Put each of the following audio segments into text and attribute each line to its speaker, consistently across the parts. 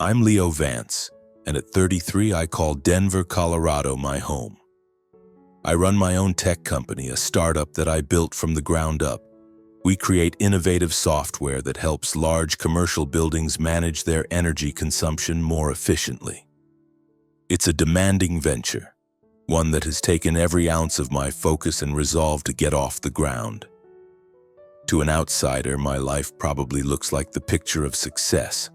Speaker 1: I'm Leo Vance, and at 33 I call Denver, Colorado my home. I run my own tech company, a startup that I built from the ground up. We create innovative software that helps large commercial buildings manage their energy consumption more efficiently. It's a demanding venture, one that has taken every ounce of my focus and resolve to get off the ground. To an outsider, my life probably looks like the picture of success.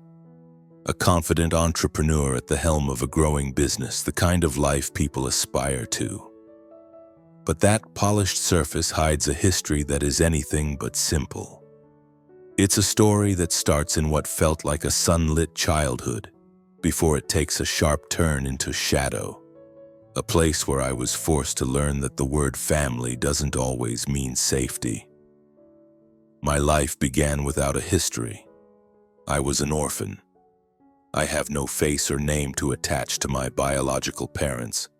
Speaker 1: A confident entrepreneur at the helm of a growing business, the kind of life people aspire to. But that polished surface hides a history that is anything but simple. It's a story that starts in what felt like a sunlit childhood, before it takes a sharp turn into shadow. A place where I was forced to learn that the word family doesn't always mean safety. My life began without a history. I was an orphan. I have no face or name to attach to my biological parents.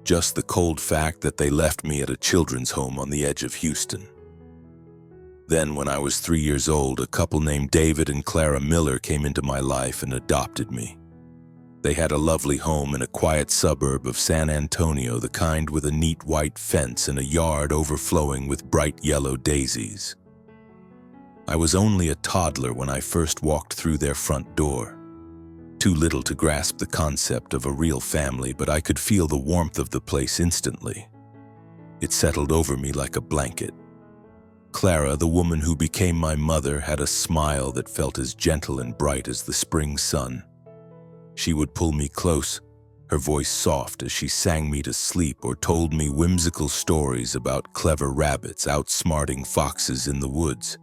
Speaker 1: Just the cold fact that they left me at a children's home on the edge of Houston. Then, when I was 3 years old, a couple named David and Clara Miller came into my life and adopted me. They had a lovely home in a quiet suburb of San Antonio, the kind with a neat white fence and a yard overflowing with bright yellow daisies. I was only a toddler when I first walked through their front door. Too little to grasp the concept of a real family, but I could feel the warmth of the place instantly. It settled over me like a blanket. Clara, the woman who became my mother, had a smile that felt as gentle and bright as the spring sun. She would pull me close, her voice soft as she sang me to sleep or told me whimsical stories about clever rabbits outsmarting foxes in the woods.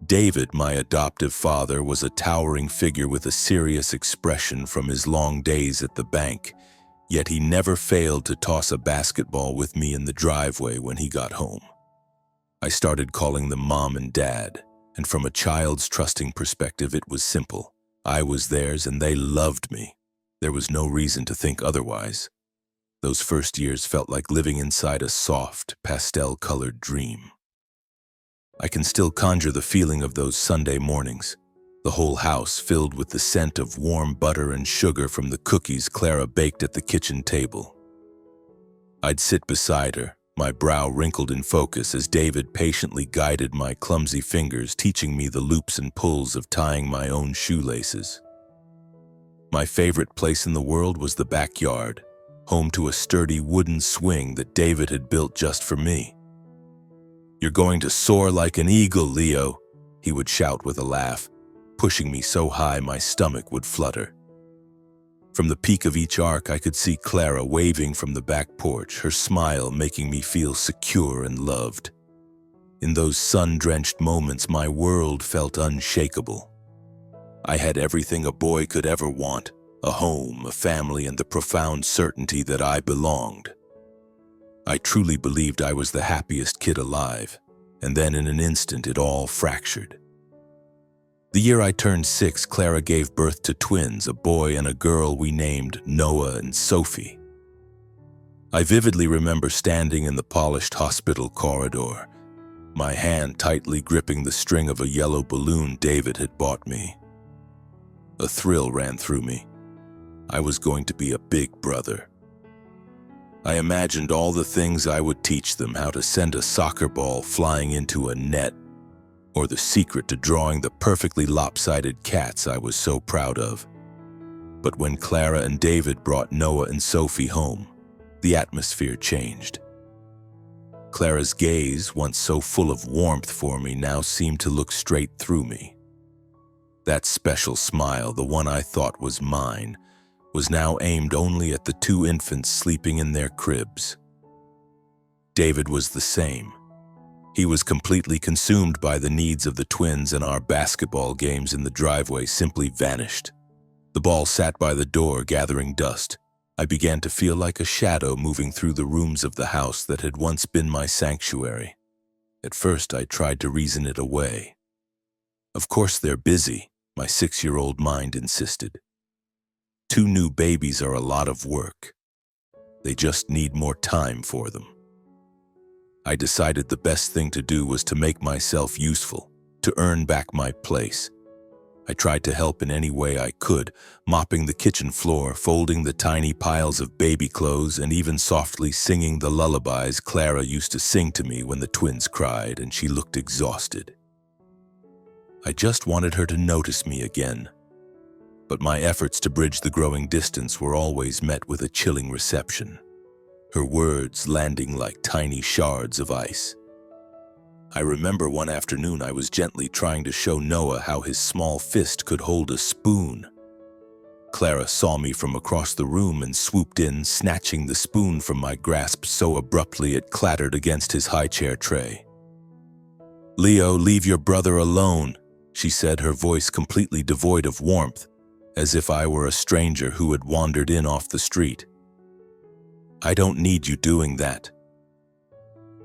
Speaker 1: David, my adoptive father, was a towering figure with a serious expression from his long days at the bank, yet he never failed to toss a basketball with me in the driveway when he got home. I started calling them Mom and Dad, and from a child's trusting perspective, it was simple. I was theirs and they loved me. There was no reason to think otherwise. Those first years felt like living inside a soft, pastel-colored dream. I can still conjure the feeling of those Sunday mornings, the whole house filled with the scent of warm butter and sugar from the cookies Clara baked at the kitchen table. I'd sit beside her, my brow wrinkled in focus as David patiently guided my clumsy fingers, teaching me the loops and pulls of tying my own shoelaces. My favorite place in the world was the backyard, home to a sturdy wooden swing that David had built just for me. "You're going to soar like an eagle, Leo," he would shout with a laugh, pushing me so high my stomach would flutter. From the peak of each arc, I could see Clara waving from the back porch, her smile making me feel secure and loved. In those sun-drenched moments, my world felt unshakable. I had everything a boy could ever want, a home, a family, and the profound certainty that I belonged. I truly believed I was the happiest kid alive, and then in an instant it all fractured. The year I turned 6, Clara gave birth to twins, a boy and a girl we named Noah and Sophie. I vividly remember standing in the polished hospital corridor, my hand tightly gripping the string of a yellow balloon David had bought me. A thrill ran through me. I was going to be a big brother. I imagined all the things I would teach them, how to send a soccer ball flying into a net, or the secret to drawing the perfectly lopsided cats I was so proud of. But when Clara and David brought Noah and Sophie home, the atmosphere changed. Clara's gaze, once so full of warmth for me, now seemed to look straight through me. That special smile, the one I thought was mine, was now aimed only at the 2 infants sleeping in their cribs. David was the same. He was completely consumed by the needs of the twins, and our basketball games in the driveway simply vanished. The ball sat by the door, gathering dust. I began to feel like a shadow moving through the rooms of the house that had once been my sanctuary. At first, I tried to reason it away. "Of course they're busy," my 6-year-old mind insisted. 2 new babies are a lot of work. They just need more time for them. I decided the best thing to do was to make myself useful, to earn back my place. I tried to help in any way I could, mopping the kitchen floor, folding the tiny piles of baby clothes, and even softly singing the lullabies Clara used to sing to me when the twins cried and she looked exhausted. I just wanted her to notice me again. But my efforts to bridge the growing distance were always met with a chilling reception, her words landing like tiny shards of ice. I remember one afternoon I was gently trying to show Noah how his small fist could hold a spoon. Clara saw me from across the room and swooped in, snatching the spoon from my grasp so abruptly it clattered against his high-chair tray. "Leo, leave your brother alone," she said, her voice completely devoid of warmth, as if I were a stranger who had wandered in off the street. "I don't need you doing that."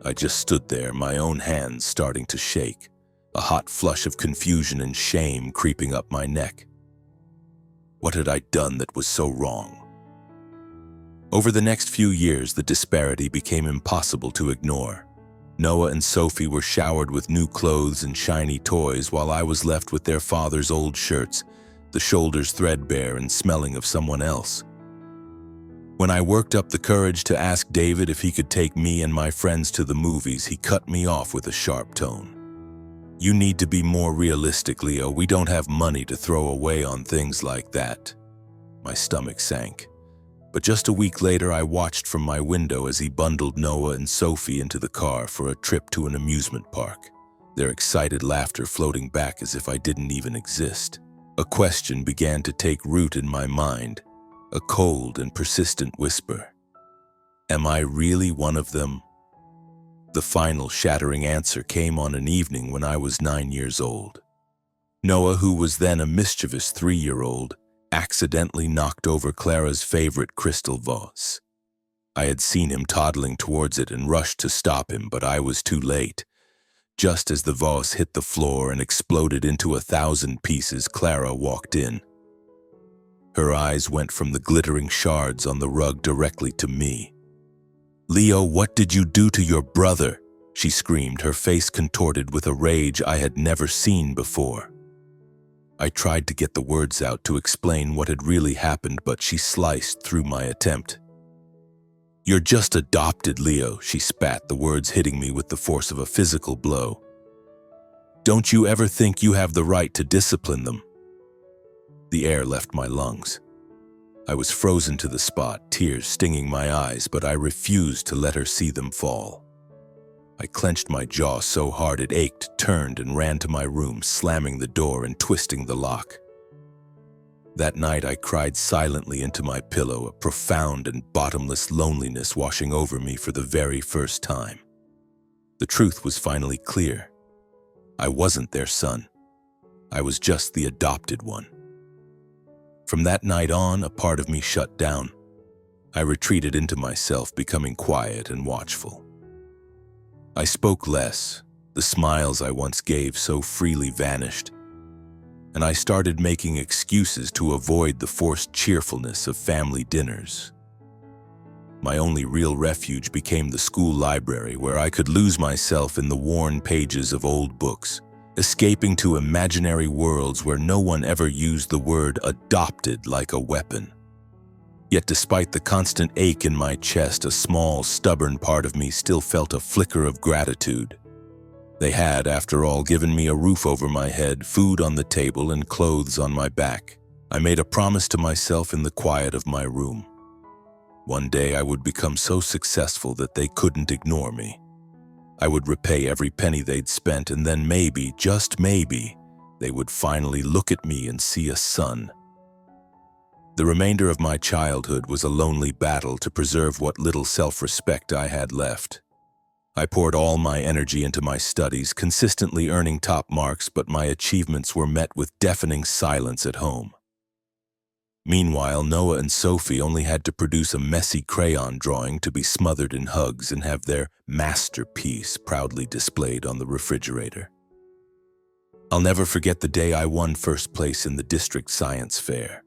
Speaker 1: I just stood there, my own hands starting to shake, a hot flush of confusion and shame creeping up my neck. What had I done that was so wrong? Over the next few years, the disparity became impossible to ignore. Noah and Sophie were showered with new clothes and shiny toys, while I was left with their father's old shirts, the shoulders threadbare and smelling of someone else. When I worked up the courage to ask David if he could take me and my friends to the movies, he cut me off with a sharp tone. "You need to be more realistic, Leo. We don't have money to throw away on things like that." My stomach sank. But just a week later, I watched from my window as he bundled Noah and Sophie into the car for a trip to an amusement park, their excited laughter floating back as if I didn't even exist. A question began to take root in my mind. A cold and persistent whisper. Am I really one of them? The final shattering answer came on an evening when I was 9 years old. Noah, who was then a mischievous 3-year-old, accidentally knocked over Clara's favorite crystal vase. I had seen him toddling towards it and rushed to stop him, but I was too late. Just as the vase hit the floor and exploded into 1,000 pieces, Clara walked in. Her eyes went from the glittering shards on the rug directly to me. "Leo, what did you do to your brother?" she screamed, her face contorted with a rage I had never seen before. I tried to get the words out to explain what had really happened, but she sliced through my attempt. "You're just adopted, Leo," she spat, the words hitting me with the force of a physical blow. "Don't you ever think you have the right to discipline them?" The air left my lungs. I was frozen to the spot, tears stinging my eyes, but I refused to let her see them fall. I clenched my jaw so hard it ached, turned and ran to my room, slamming the door and twisting the lock. That night I cried silently into my pillow, a profound and bottomless loneliness washing over me for the very first time. The truth was finally clear. I wasn't their son. I was just the adopted one. From that night on, a part of me shut down. I retreated into myself, becoming quiet and watchful. I spoke less. The smiles I once gave so freely vanished, and I started making excuses to avoid the forced cheerfulness of family dinners. My only real refuge became the school library, where I could lose myself in the worn pages of old books, escaping to imaginary worlds where no one ever used the word adopted like a weapon. Yet despite the constant ache in my chest, a small, stubborn part of me still felt a flicker of gratitude. They had, after all, given me a roof over my head, food on the table, and clothes on my back. I made a promise to myself in the quiet of my room. One day I would become so successful that they couldn't ignore me. I would repay every penny they'd spent, and then maybe, just maybe, they would finally look at me and see a son. The remainder of my childhood was a lonely battle to preserve what little self-respect I had left. I poured all my energy into my studies, consistently earning top marks, but my achievements were met with deafening silence at home. Meanwhile, Noah and Sophie only had to produce a messy crayon drawing to be smothered in hugs and have their masterpiece proudly displayed on the refrigerator. I'll never forget the day I won first place in the district science fair.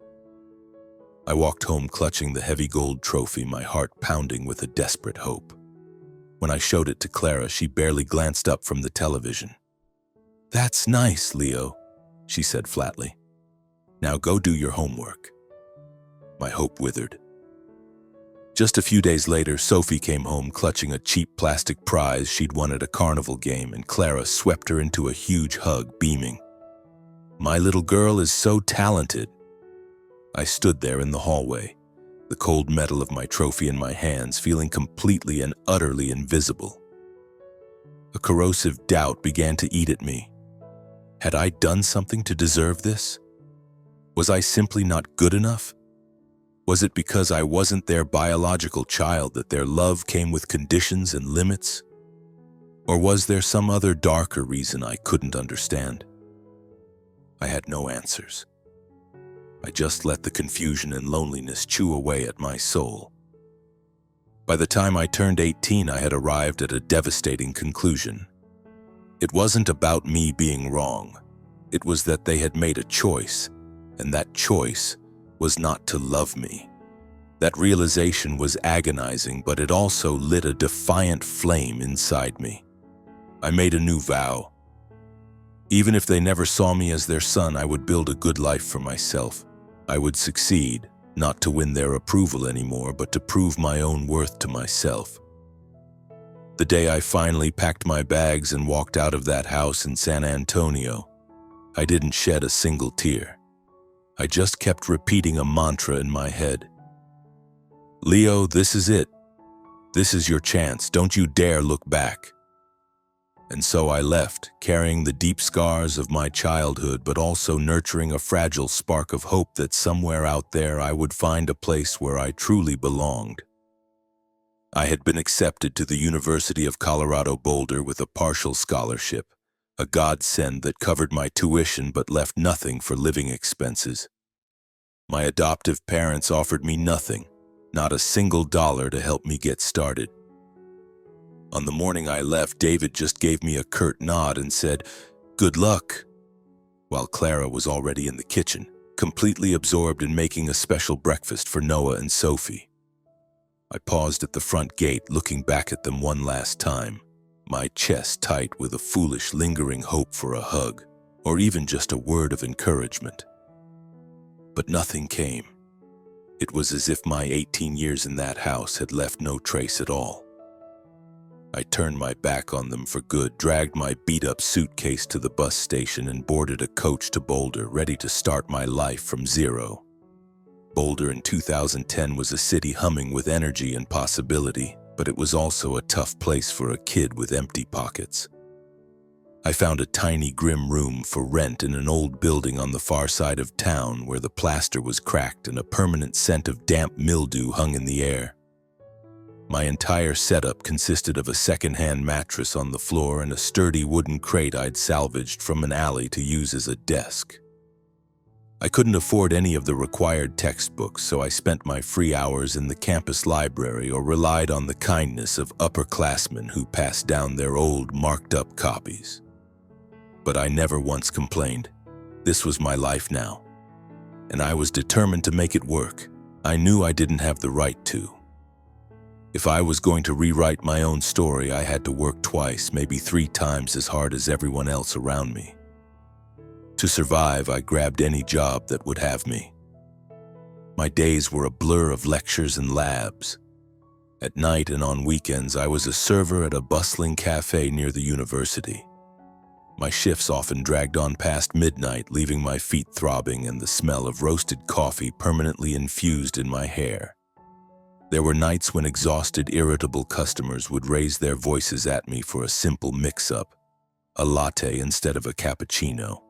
Speaker 1: I walked home clutching the heavy gold trophy, my heart pounding with a desperate hope. When I showed it to Clara, she barely glanced up from the television. "That's nice, Leo," she said flatly. Now go do your homework." My hope withered. Just a few days later, Sophie came home clutching a cheap plastic prize she'd won at a carnival game, and Clara swept her into a huge hug, beaming. "My little girl is so talented." I stood there in the hallway, the cold metal of my trophy in my hands, feeling completely and utterly invisible. A corrosive doubt began to eat at me. Had I done something to deserve this? Was I simply not good enough? Was it because I wasn't their biological child that their love came with conditions and limits? Or was there some other darker reason I couldn't understand? I had no answers. I just let the confusion and loneliness chew away at my soul. By the time I turned 18, I had arrived at a devastating conclusion. It wasn't about me being wrong. It was that they had made a choice, and that choice was not to love me. That realization was agonizing, but it also lit a defiant flame inside me. I made a new vow. Even if they never saw me as their son, I would build a good life for myself. I would succeed, not to win their approval anymore, but to prove my own worth to myself. The day I finally packed my bags and walked out of that house in San Antonio, I didn't shed a single tear. I just kept repeating a mantra in my head. "Leo, this is it. This is your chance. Don't you dare look back." And so I left, carrying the deep scars of my childhood, but also nurturing a fragile spark of hope that somewhere out there I would find a place where I truly belonged. I had been accepted to the University of Colorado Boulder with a partial scholarship, a godsend that covered my tuition but left nothing for living expenses. My adoptive parents offered me nothing, not a single dollar to help me get started. On the morning I left, David just gave me a curt nod and said, "Good luck," while Clara was already in the kitchen, completely absorbed in making a special breakfast for Noah and Sophie. I paused at the front gate, looking back at them one last time, my chest tight with a foolish, lingering hope for a hug, or even just a word of encouragement. But nothing came. It was as if my 18 years in that house had left no trace at all. I turned my back on them for good, dragged my beat-up suitcase to the bus station, and boarded a coach to Boulder, ready to start my life from zero. Boulder in 2010 was a city humming with energy and possibility, but it was also a tough place for a kid with empty pockets. I found a tiny, grim room for rent in an old building on the far side of town where the plaster was cracked and a permanent scent of damp mildew hung in the air. My entire setup consisted of a second-hand mattress on the floor and a sturdy wooden crate I'd salvaged from an alley to use as a desk. I couldn't afford any of the required textbooks, so I spent my free hours in the campus library or relied on the kindness of upperclassmen who passed down their old, marked-up copies. But I never once complained. This was my life now, and I was determined to make it work. I knew I didn't have the right to. If I was going to rewrite my own story, I had to work twice, maybe 3 times as hard as everyone else around me. To survive, I grabbed any job that would have me. My days were a blur of lectures and labs. At night and on weekends, I was a server at a bustling cafe near the university. My shifts often dragged on past midnight, leaving my feet throbbing and the smell of roasted coffee permanently infused in my hair. There were nights when exhausted, irritable customers would raise their voices at me for a simple mix-up, a latte instead of a cappuccino.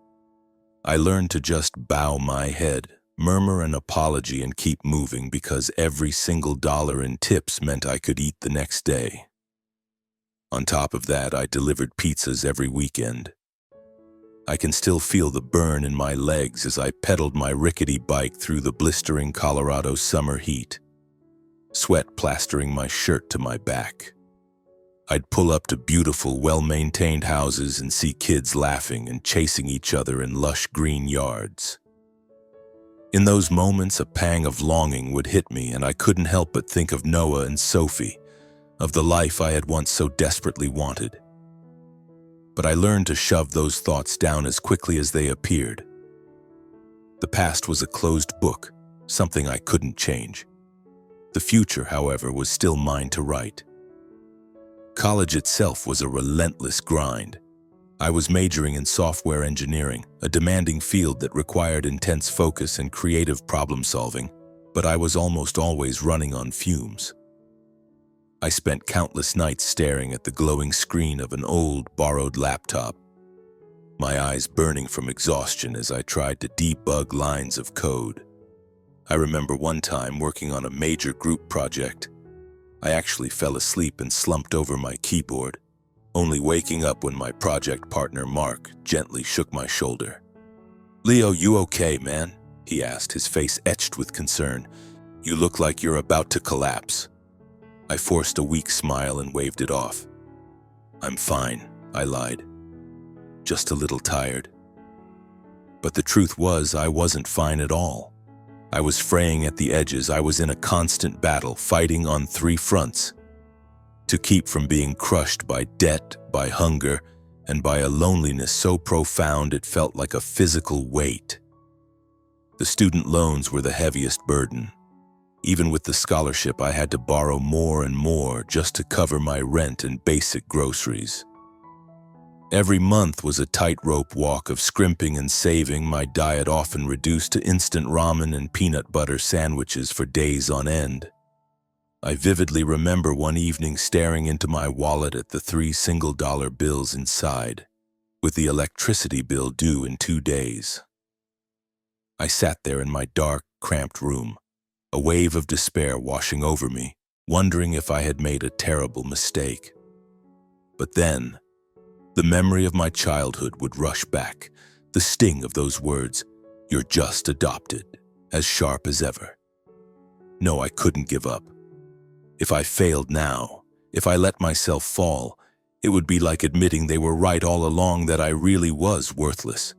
Speaker 1: I learned to just bow my head, murmur an apology, and keep moving because every single dollar in tips meant I could eat the next day. On top of that, I delivered pizzas every weekend. I can still feel the burn in my legs as I pedaled my rickety bike through the blistering Colorado summer heat, sweat plastering my shirt to my back. I'd pull up to beautiful, well-maintained houses and see kids laughing and chasing each other in lush green yards. In those moments, a pang of longing would hit me, and I couldn't help but think of Noah and Sophie, of the life I had once so desperately wanted. But I learned to shove those thoughts down as quickly as they appeared. The past was a closed book, something I couldn't change. The future, however, was still mine to write. College itself was a relentless grind. I was majoring in software engineering, a demanding field that required intense focus and creative problem-solving, but I was almost always running on fumes. I spent countless nights staring at the glowing screen of an old, borrowed laptop, my eyes burning from exhaustion as I tried to debug lines of code. I remember one time working on a major group project. I actually fell asleep and slumped over my keyboard, only waking up when my project partner Mark gently shook my shoulder. "Leo, you okay, man?" he asked, his face etched with concern. "You look like you're about to collapse." I forced a weak smile and waved it off. "I'm fine," I lied. "Just a little tired." But the truth was, I wasn't fine at all. I was fraying at the edges. I was in a constant battle, fighting on 3 fronts. To keep from being crushed by debt, by hunger, and by a loneliness so profound it felt like a physical weight. The student loans were the heaviest burden. Even with the scholarship, I had to borrow more and more just to cover my rent and basic groceries. Every month was a tightrope walk of scrimping and saving, my diet often reduced to instant ramen and peanut butter sandwiches for days on end. I vividly remember one evening staring into my wallet at the 3 single-dollar bills inside, with the electricity bill due in 2 days. I sat there in my dark, cramped room, a wave of despair washing over me, wondering if I had made a terrible mistake. But then, the memory of my childhood would rush back, the sting of those words, "You're just adopted," as sharp as ever. No, I couldn't give up. If I failed now, if I let myself fall, it would be like admitting they were right all along, that I really was worthless.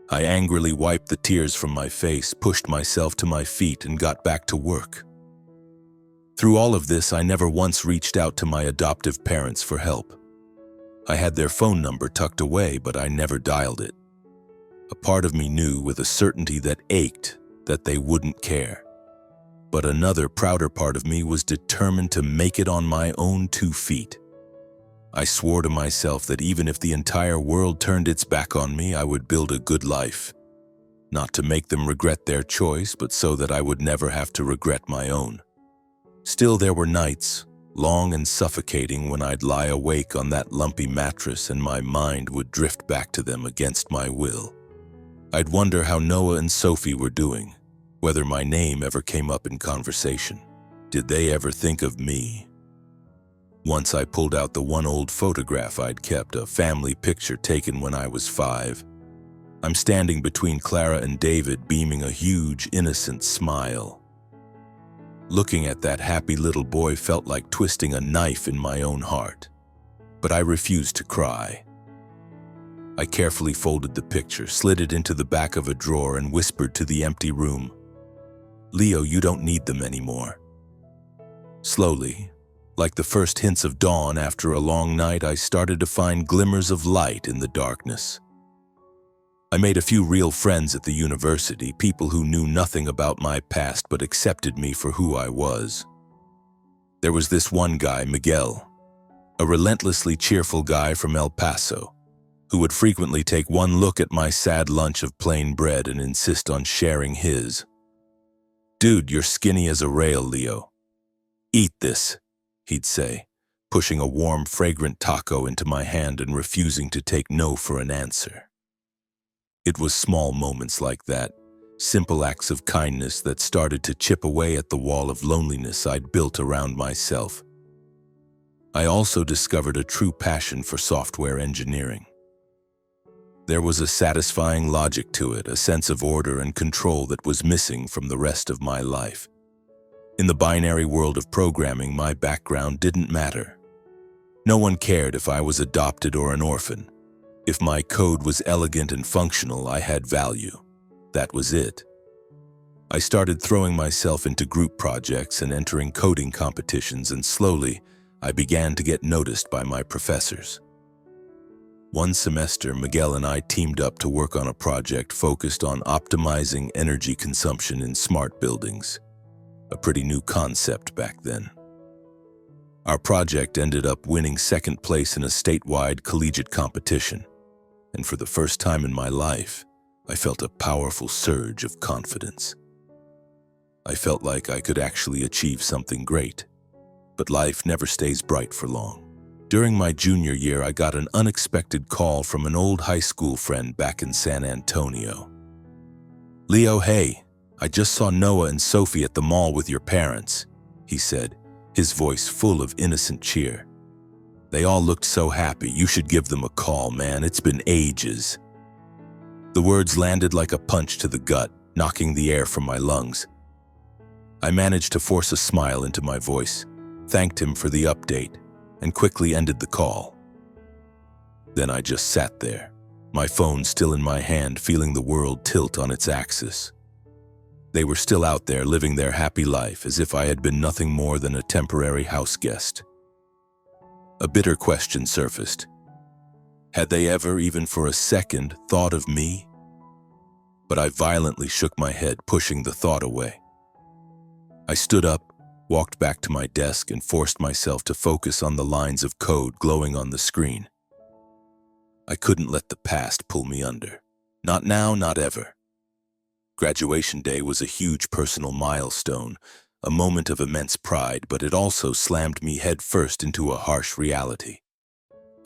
Speaker 1: I angrily wiped the tears from my face, pushed myself to my feet, and got back to work. Through all of this, I never once reached out to my adoptive parents for help. I had their phone number tucked away, but I never dialed it. A part of me knew with a certainty that ached that they wouldn't care. But another, prouder part of me was determined to make it on my own 2 feet. I swore to myself that even if the entire world turned its back on me, I would build a good life. Not to make them regret their choice, but so that I would never have to regret my own. Still, there were nights, long and suffocating, when I'd lie awake on that lumpy mattress and my mind would drift back to them against my will. I'd wonder how Noah and Sophie were doing, whether my name ever came up in conversation. Did they ever think of me? Once I pulled out the one old photograph I'd kept, a family picture taken when I was 5. I'm standing between Clara and David, beaming a huge, innocent smile. Looking at that happy little boy felt like twisting a knife in my own heart, but I refused to cry. I carefully folded the picture, slid it into the back of a drawer, and whispered to the empty room, "Leo, you don't need them anymore." Slowly, like the first hints of dawn after a long night, I started to find glimmers of light in the darkness. I made a few real friends at the university, people who knew nothing about my past but accepted me for who I was. There was this one guy, Miguel, a relentlessly cheerful guy from El Paso, who would frequently take one look at my sad lunch of plain bread and insist on sharing his. "Dude, you're skinny as a rail, Leo. Eat this," he'd say, pushing a warm, fragrant taco into my hand and refusing to take no for an answer. It was small moments like that, simple acts of kindness, that started to chip away at the wall of loneliness I'd built around myself. I also discovered a true passion for software engineering. There was a satisfying logic to it, a sense of order and control that was missing from the rest of my life. In the binary world of programming, my background didn't matter. No one cared if I was adopted or an orphan. If my code was elegant and functional, I had value. That was it. I started throwing myself into group projects and entering coding competitions, and slowly, I began to get noticed by my professors. One semester, Miguel and I teamed up to work on a project focused on optimizing energy consumption in smart buildings, a pretty new concept back then. Our project ended up winning second place in a statewide collegiate competition, and for the first time in my life, I felt a powerful surge of confidence. I felt like I could actually achieve something great, but life never stays bright for long. During my junior year, I got an unexpected call from an old high school friend back in San Antonio. "Leo, hey, I just saw Noah and Sophie at the mall with your parents," he said, his voice full of innocent cheer. "They all looked so happy. You should give them a call, man. It's been ages." The words landed like a punch to the gut, knocking the air from my lungs. I managed to force a smile into my voice, thanked him for the update, and quickly ended the call. Then I just sat there, my phone still in my hand, feeling the world tilt on its axis. They were still out there living their happy life as if I had been nothing more than a temporary house guest. A bitter question surfaced. Had they ever, even for a second, thought of me? But I violently shook my head, pushing the thought away. I stood up, walked back to my desk, and forced myself to focus on the lines of code glowing on the screen. I couldn't let the past pull me under. Not now, not ever. Graduation day was a huge personal milestone, a moment of immense pride, but it also slammed me headfirst into a harsh reality.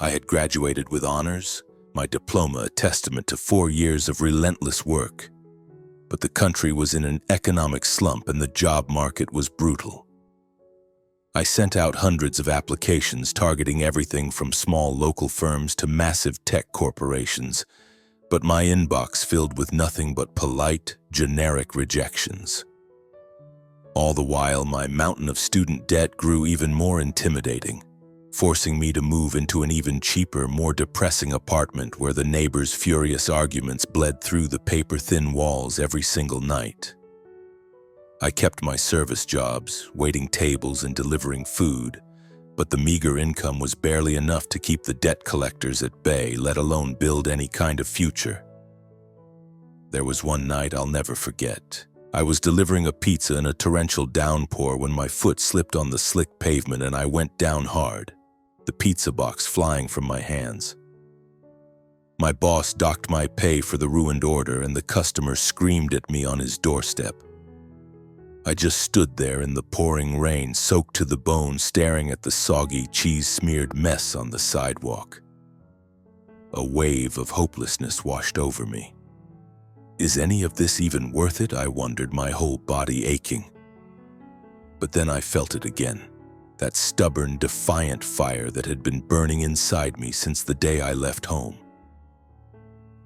Speaker 1: I had graduated with honors, my diploma a testament to 4 years of relentless work. But the country was in an economic slump and the job market was brutal. I sent out hundreds of applications targeting everything from small local firms to massive tech corporations, but my inbox filled with nothing but polite, generic rejections. All the while, my mountain of student debt grew even more intimidating, forcing me to move into an even cheaper, more depressing apartment where the neighbors' furious arguments bled through the paper-thin walls every single night. I kept my service jobs, waiting tables and delivering food, but the meager income was barely enough to keep the debt collectors at bay, let alone build any kind of future. There was one night I'll never forget. I was delivering a pizza in a torrential downpour when my foot slipped on the slick pavement and I went down hard, the pizza box flying from my hands. My boss docked my pay for the ruined order and the customer screamed at me on his doorstep. I just stood there in the pouring rain, soaked to the bone, staring at the soggy, cheese-smeared mess on the sidewalk. A wave of hopelessness washed over me. Is any of this even worth it? I wondered, my whole body aching. But then I felt it again, that stubborn, defiant fire that had been burning inside me since the day I left home.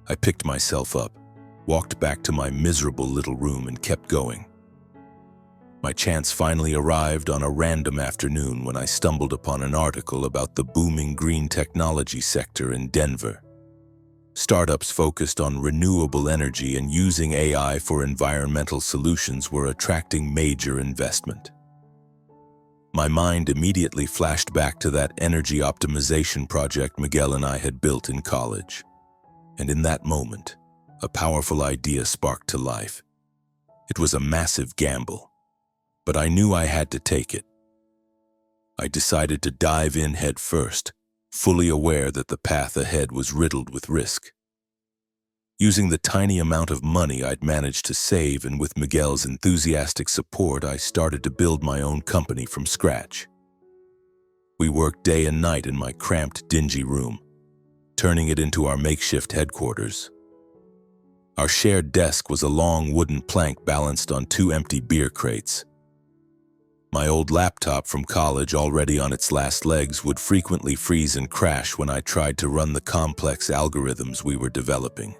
Speaker 1: I picked myself up, walked back to my miserable little room and kept going. My chance finally arrived on a random afternoon when I stumbled upon an article about the booming green technology sector in Denver. Startups focused on renewable energy and using AI for environmental solutions were attracting major investment. My mind immediately flashed back to that energy optimization project Miguel and I had built in college. And in that moment, a powerful idea sparked to life. It was a massive gamble, but I knew I had to take it. I decided to dive in head first, fully aware that the path ahead was riddled with risk. Using the tiny amount of money I'd managed to save and with Miguel's enthusiastic support, I started to build my own company from scratch. We worked day and night in my cramped, dingy room, turning it into our makeshift headquarters. Our shared desk was a long wooden plank balanced on 2 empty beer crates. My old laptop from college, already on its last legs, would frequently freeze and crash when I tried to run the complex algorithms we were developing.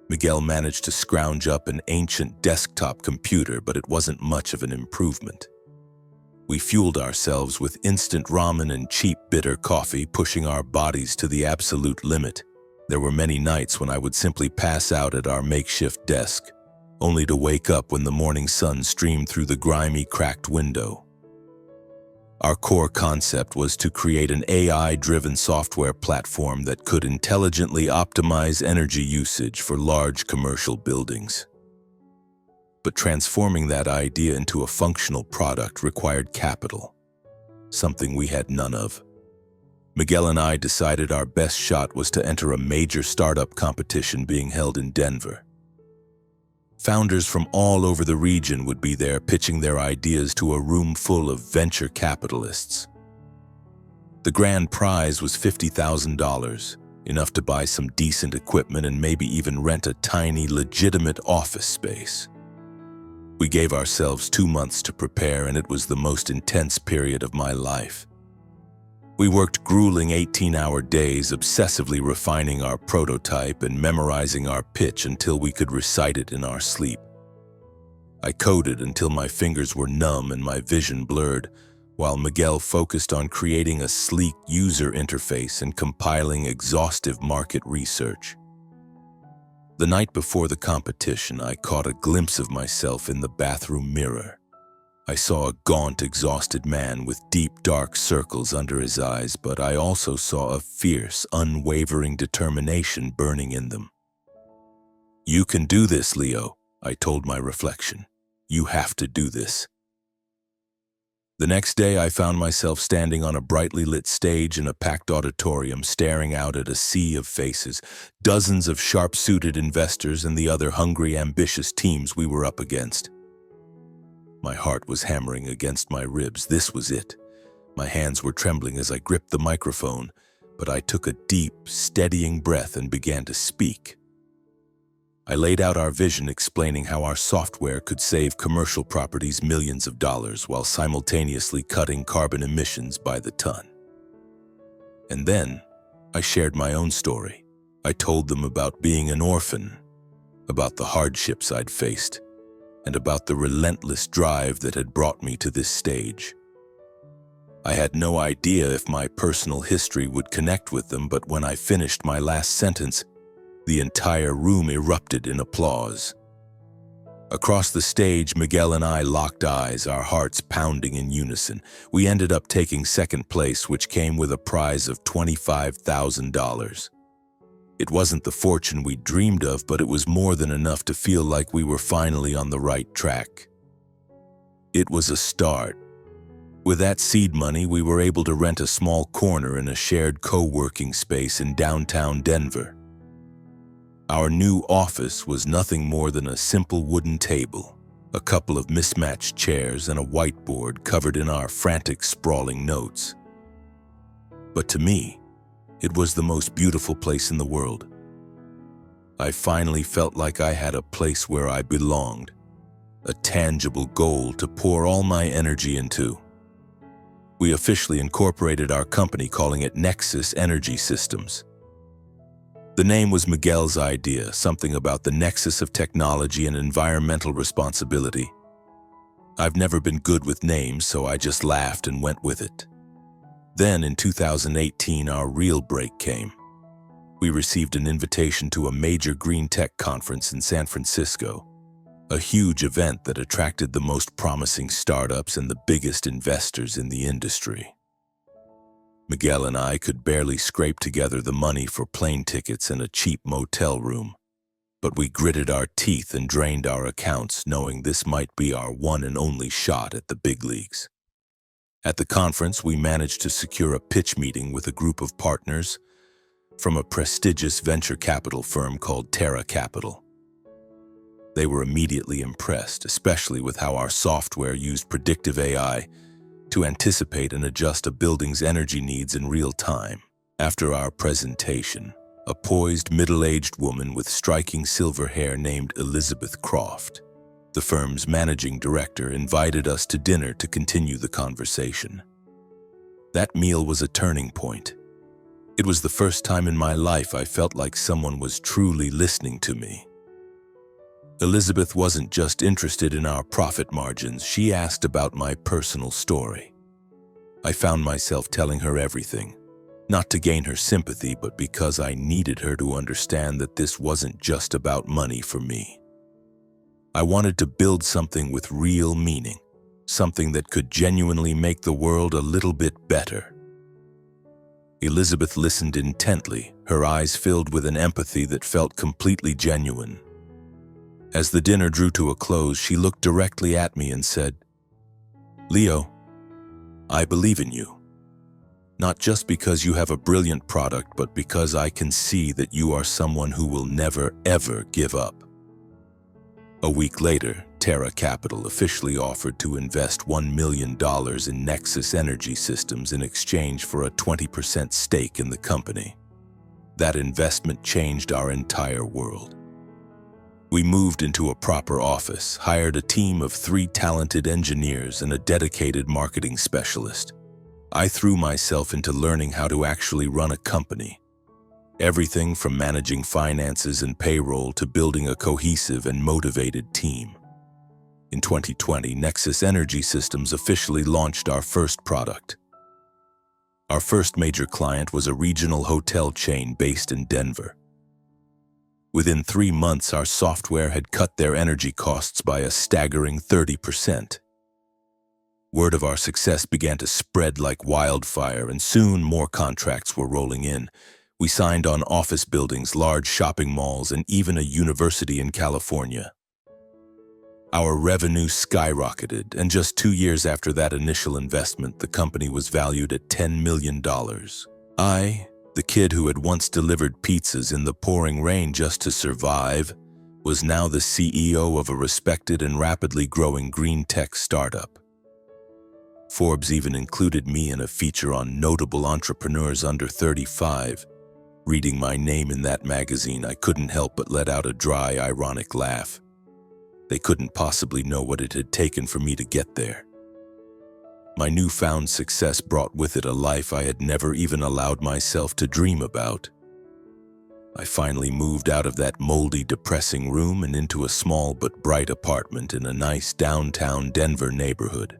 Speaker 1: Miguel managed to scrounge up an ancient desktop computer, but it wasn't much of an improvement. We fueled ourselves with instant ramen and cheap bitter coffee, pushing our bodies to the absolute limit. There were many nights when I would simply pass out at our makeshift desk, only to wake up when the morning sun streamed through the grimy, cracked window. Our core concept was to create an AI-driven software platform that could intelligently optimize energy usage for large commercial buildings. But transforming that idea into a functional product required capital, something we had none of. Miguel and I decided our best shot was to enter a major startup competition being held in Denver. Founders from all over the region would be there pitching their ideas to a room full of venture capitalists. The grand prize was $50,000, enough to buy some decent equipment and maybe even rent a tiny, legitimate office space. We gave ourselves 2 months to prepare, and it was the most intense period of my life. We worked grueling 18-hour days, obsessively refining our prototype and memorizing our pitch until we could recite it in our sleep. I coded until my fingers were numb and my vision blurred, while Miguel focused on creating a sleek user interface and compiling exhaustive market research. The night before the competition, I caught a glimpse of myself in the bathroom mirror. I saw a gaunt, exhausted man with deep, dark circles under his eyes, but I also saw a fierce, unwavering determination burning in them. "You can do this, Leo," I told my reflection. "You have to do this." The next day, I found myself standing on a brightly lit stage in a packed auditorium, staring out at a sea of faces, dozens of sharp-suited investors and the other hungry, ambitious teams we were up against. My heart was hammering against my ribs. This was it. My hands were trembling as I gripped the microphone, but I took a deep, steadying breath and began to speak. I laid out our vision, explaining how our software could save commercial properties millions of dollars while simultaneously cutting carbon emissions by the ton. And then, I shared my own story. I told them about being an orphan, about the hardships I'd faced, and about the relentless drive that had brought me to this stage. I had no idea if my personal history would connect with them, but when I finished my last sentence, the entire room erupted in applause. Across the stage, Miguel and I locked eyes, our hearts pounding in unison. We ended up taking second place, which came with a prize of $25,000. It wasn't the fortune we dreamed of, but it was more than enough to feel like we were finally on the right track. It was a start. With that seed money, we were able to rent a small corner in a shared co-working space in downtown Denver. Our new office was nothing more than a simple wooden table, a couple of mismatched chairs, and a whiteboard covered in our frantic, sprawling notes. But to me, it was the most beautiful place in the world. I finally felt like I had a place where I belonged, a tangible goal to pour all my energy into. We officially incorporated our company, calling it Nexus Energy Systems. The name was Miguel's idea, something about the nexus of technology and environmental responsibility. I've never been good with names, so I just laughed and went with it. Then, in 2018, our real break came. We received an invitation to a major green tech conference in San Francisco, a huge event that attracted the most promising startups and the biggest investors in the industry. Miguel and I could barely scrape together the money for plane tickets and a cheap motel room, but we gritted our teeth and drained our accounts, knowing this might be our one and only shot at the big leagues. At the conference, we managed to secure a pitch meeting with a group of partners from a prestigious venture capital firm called Terra Capital. They were immediately impressed, especially with how our software used predictive AI to anticipate and adjust a building's energy needs in real time. After our presentation, a poised, middle-aged woman with striking silver hair named Elizabeth Croft, the firm's managing director, invited us to dinner to continue the conversation. That meal was a turning point. It was the first time in my life I felt like someone was truly listening to me. Elizabeth wasn't just interested in our profit margins, she asked about my personal story. I found myself telling her everything, not to gain her sympathy, but because I needed her to understand that this wasn't just about money for me. I wanted to build something with real meaning, something that could genuinely make the world a little bit better. Elizabeth listened intently, her eyes filled with an empathy that felt completely genuine. As the dinner drew to a close, she looked directly at me and said, "Leo, I believe in you. Not just because you have a brilliant product, but because I can see that you are someone who will never, ever give up." A week later, Terra Capital officially offered to invest $1 million in Nexus Energy Systems in exchange for a 20% stake in the company. That investment changed our entire world. We moved into a proper office, hired a team of 3 talented engineers and a dedicated marketing specialist. I threw myself into learning how to actually run a company. Everything from managing finances and payroll to building a cohesive and motivated team. In 2020, Nexus Energy Systems officially launched our first product. Our first major client was a regional hotel chain based in Denver. Within 3 months, our software had cut their energy costs by a staggering 30%. Word of our success began to spread like wildfire, and soon more contracts were rolling in. We signed on office buildings, large shopping malls, and even a university in California. Our revenue skyrocketed, and just 2 years after that initial investment, the company was valued at $10 million. I, the kid who had once delivered pizzas in the pouring rain just to survive, was now the CEO of a respected and rapidly growing green tech startup. Forbes even included me in a feature on notable entrepreneurs under 35. Reading my name in that magazine, I couldn't help but let out a dry, ironic laugh. They couldn't possibly know what it had taken for me to get there. My newfound success brought with it a life I had never even allowed myself to dream about. I finally moved out of that moldy, depressing room and into a small but bright apartment in a nice downtown Denver neighborhood.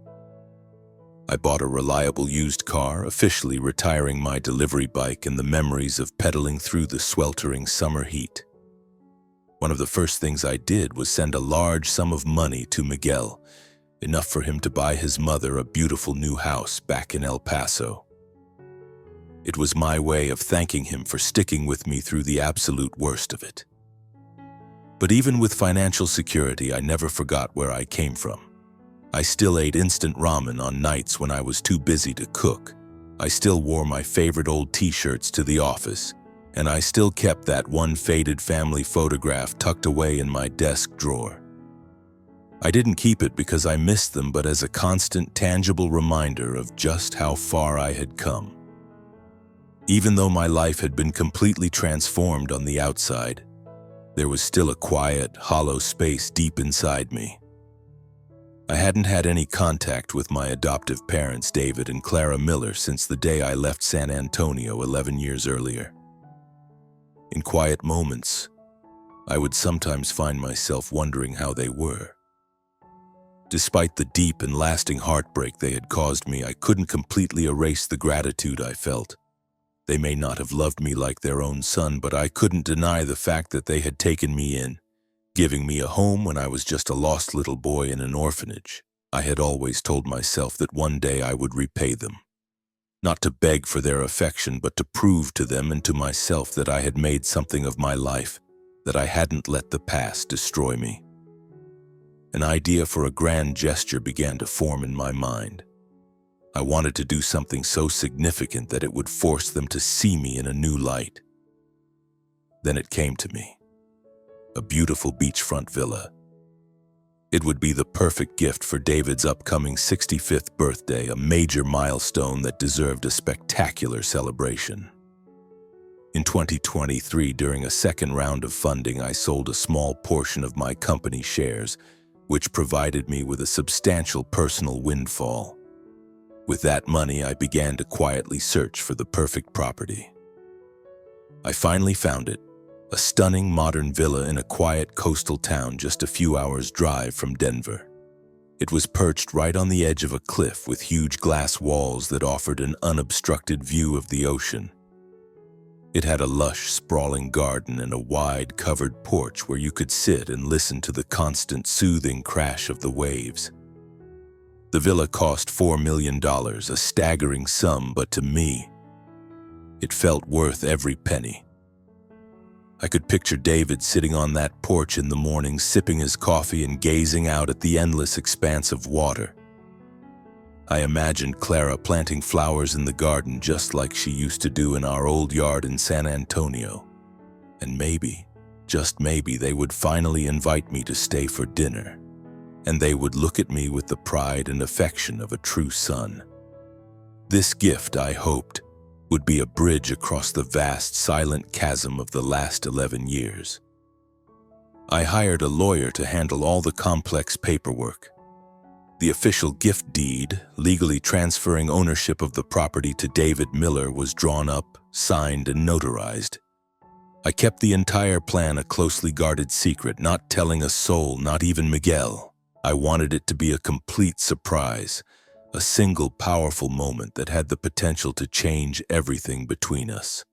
Speaker 1: I bought a reliable used car, officially retiring my delivery bike and the memories of pedaling through the sweltering summer heat. One of the first things I did was send a large sum of money to Miguel, enough for him to buy his mother a beautiful new house back in El Paso. It was my way of thanking him for sticking with me through the absolute worst of it. But even with financial security, I never forgot where I came from. I still ate instant ramen on nights when I was too busy to cook. I still wore my favorite old t-shirts to the office, and I still kept that one faded family photograph tucked away in my desk drawer. I didn't keep it because I missed them, but as a constant, tangible reminder of just how far I had come. Even though my life had been completely transformed on the outside, there was still a quiet, hollow space deep inside me. I hadn't had any contact with my adoptive parents, David and Clara Miller, since the day I left San Antonio 11 years earlier. In quiet moments, I would sometimes find myself wondering how they were. Despite the deep and lasting heartbreak they had caused me, I couldn't completely erase the gratitude I felt. They may not have loved me like their own son, but I couldn't deny the fact that they had taken me in, giving me a home when I was just a lost little boy in an orphanage. I had always told myself that one day I would repay them. Not to beg for their affection, but to prove to them and to myself that I had made something of my life, that I hadn't let the past destroy me. An idea for a grand gesture began to form in my mind. I wanted to do something so significant that it would force them to see me in a new light. Then it came to me. A beautiful beachfront villa. It would be the perfect gift for David's upcoming 65th birthday, a major milestone that deserved a spectacular celebration. In 2023, during a second round of funding, I sold a small portion of my company shares, which provided me with a substantial personal windfall. With that money, I began to quietly search for the perfect property. I finally found it. A stunning modern villa in a quiet coastal town just a few hours' drive from Denver. It was perched right on the edge of a cliff with huge glass walls that offered an unobstructed view of the ocean. It had a lush, sprawling garden and a wide, covered porch where you could sit and listen to the constant, soothing crash of the waves. The villa cost $4 million, a staggering sum, but to me, it felt worth every penny. I could picture David sitting on that porch in the morning, sipping his coffee and gazing out at the endless expanse of water. I imagined Clara planting flowers in the garden just like she used to do in our old yard in San Antonio. And maybe, just maybe, they would finally invite me to stay for dinner. And they would look at me with the pride and affection of a true son. This gift, I hoped, would be a bridge across the vast, silent chasm of the last 11 years. I hired a lawyer to handle all the complex paperwork. The official gift deed, legally transferring ownership of the property to David Miller, was drawn up, signed, and notarized. I kept the entire plan a closely guarded secret, not telling a soul, not even Miguel. I wanted it to be a complete surprise, a single powerful moment that had the potential to change everything between us.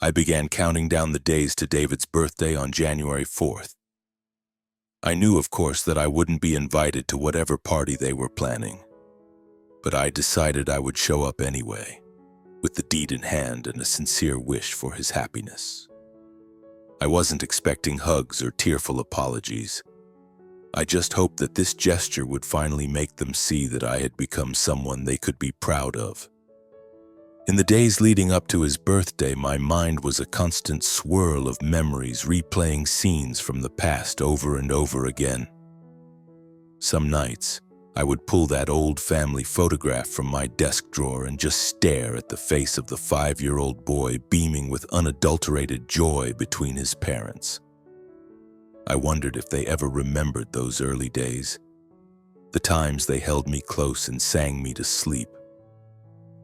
Speaker 1: I began counting down the days to David's birthday on January 4th. I knew, of course, that I wouldn't be invited to whatever party they were planning, but I decided I would show up anyway, with the deed in hand and a sincere wish for his happiness. I wasn't expecting hugs or tearful apologies. I just hoped that this gesture would finally make them see that I had become someone they could be proud of. In the days leading up to his birthday, my mind was a constant swirl of memories, replaying scenes from the past over and over again. Some nights, I would pull that old family photograph from my desk drawer and just stare at the face of the 5-year-old boy beaming with unadulterated joy between his parents. I wondered if they ever remembered those early days, the times they held me close and sang me to sleep.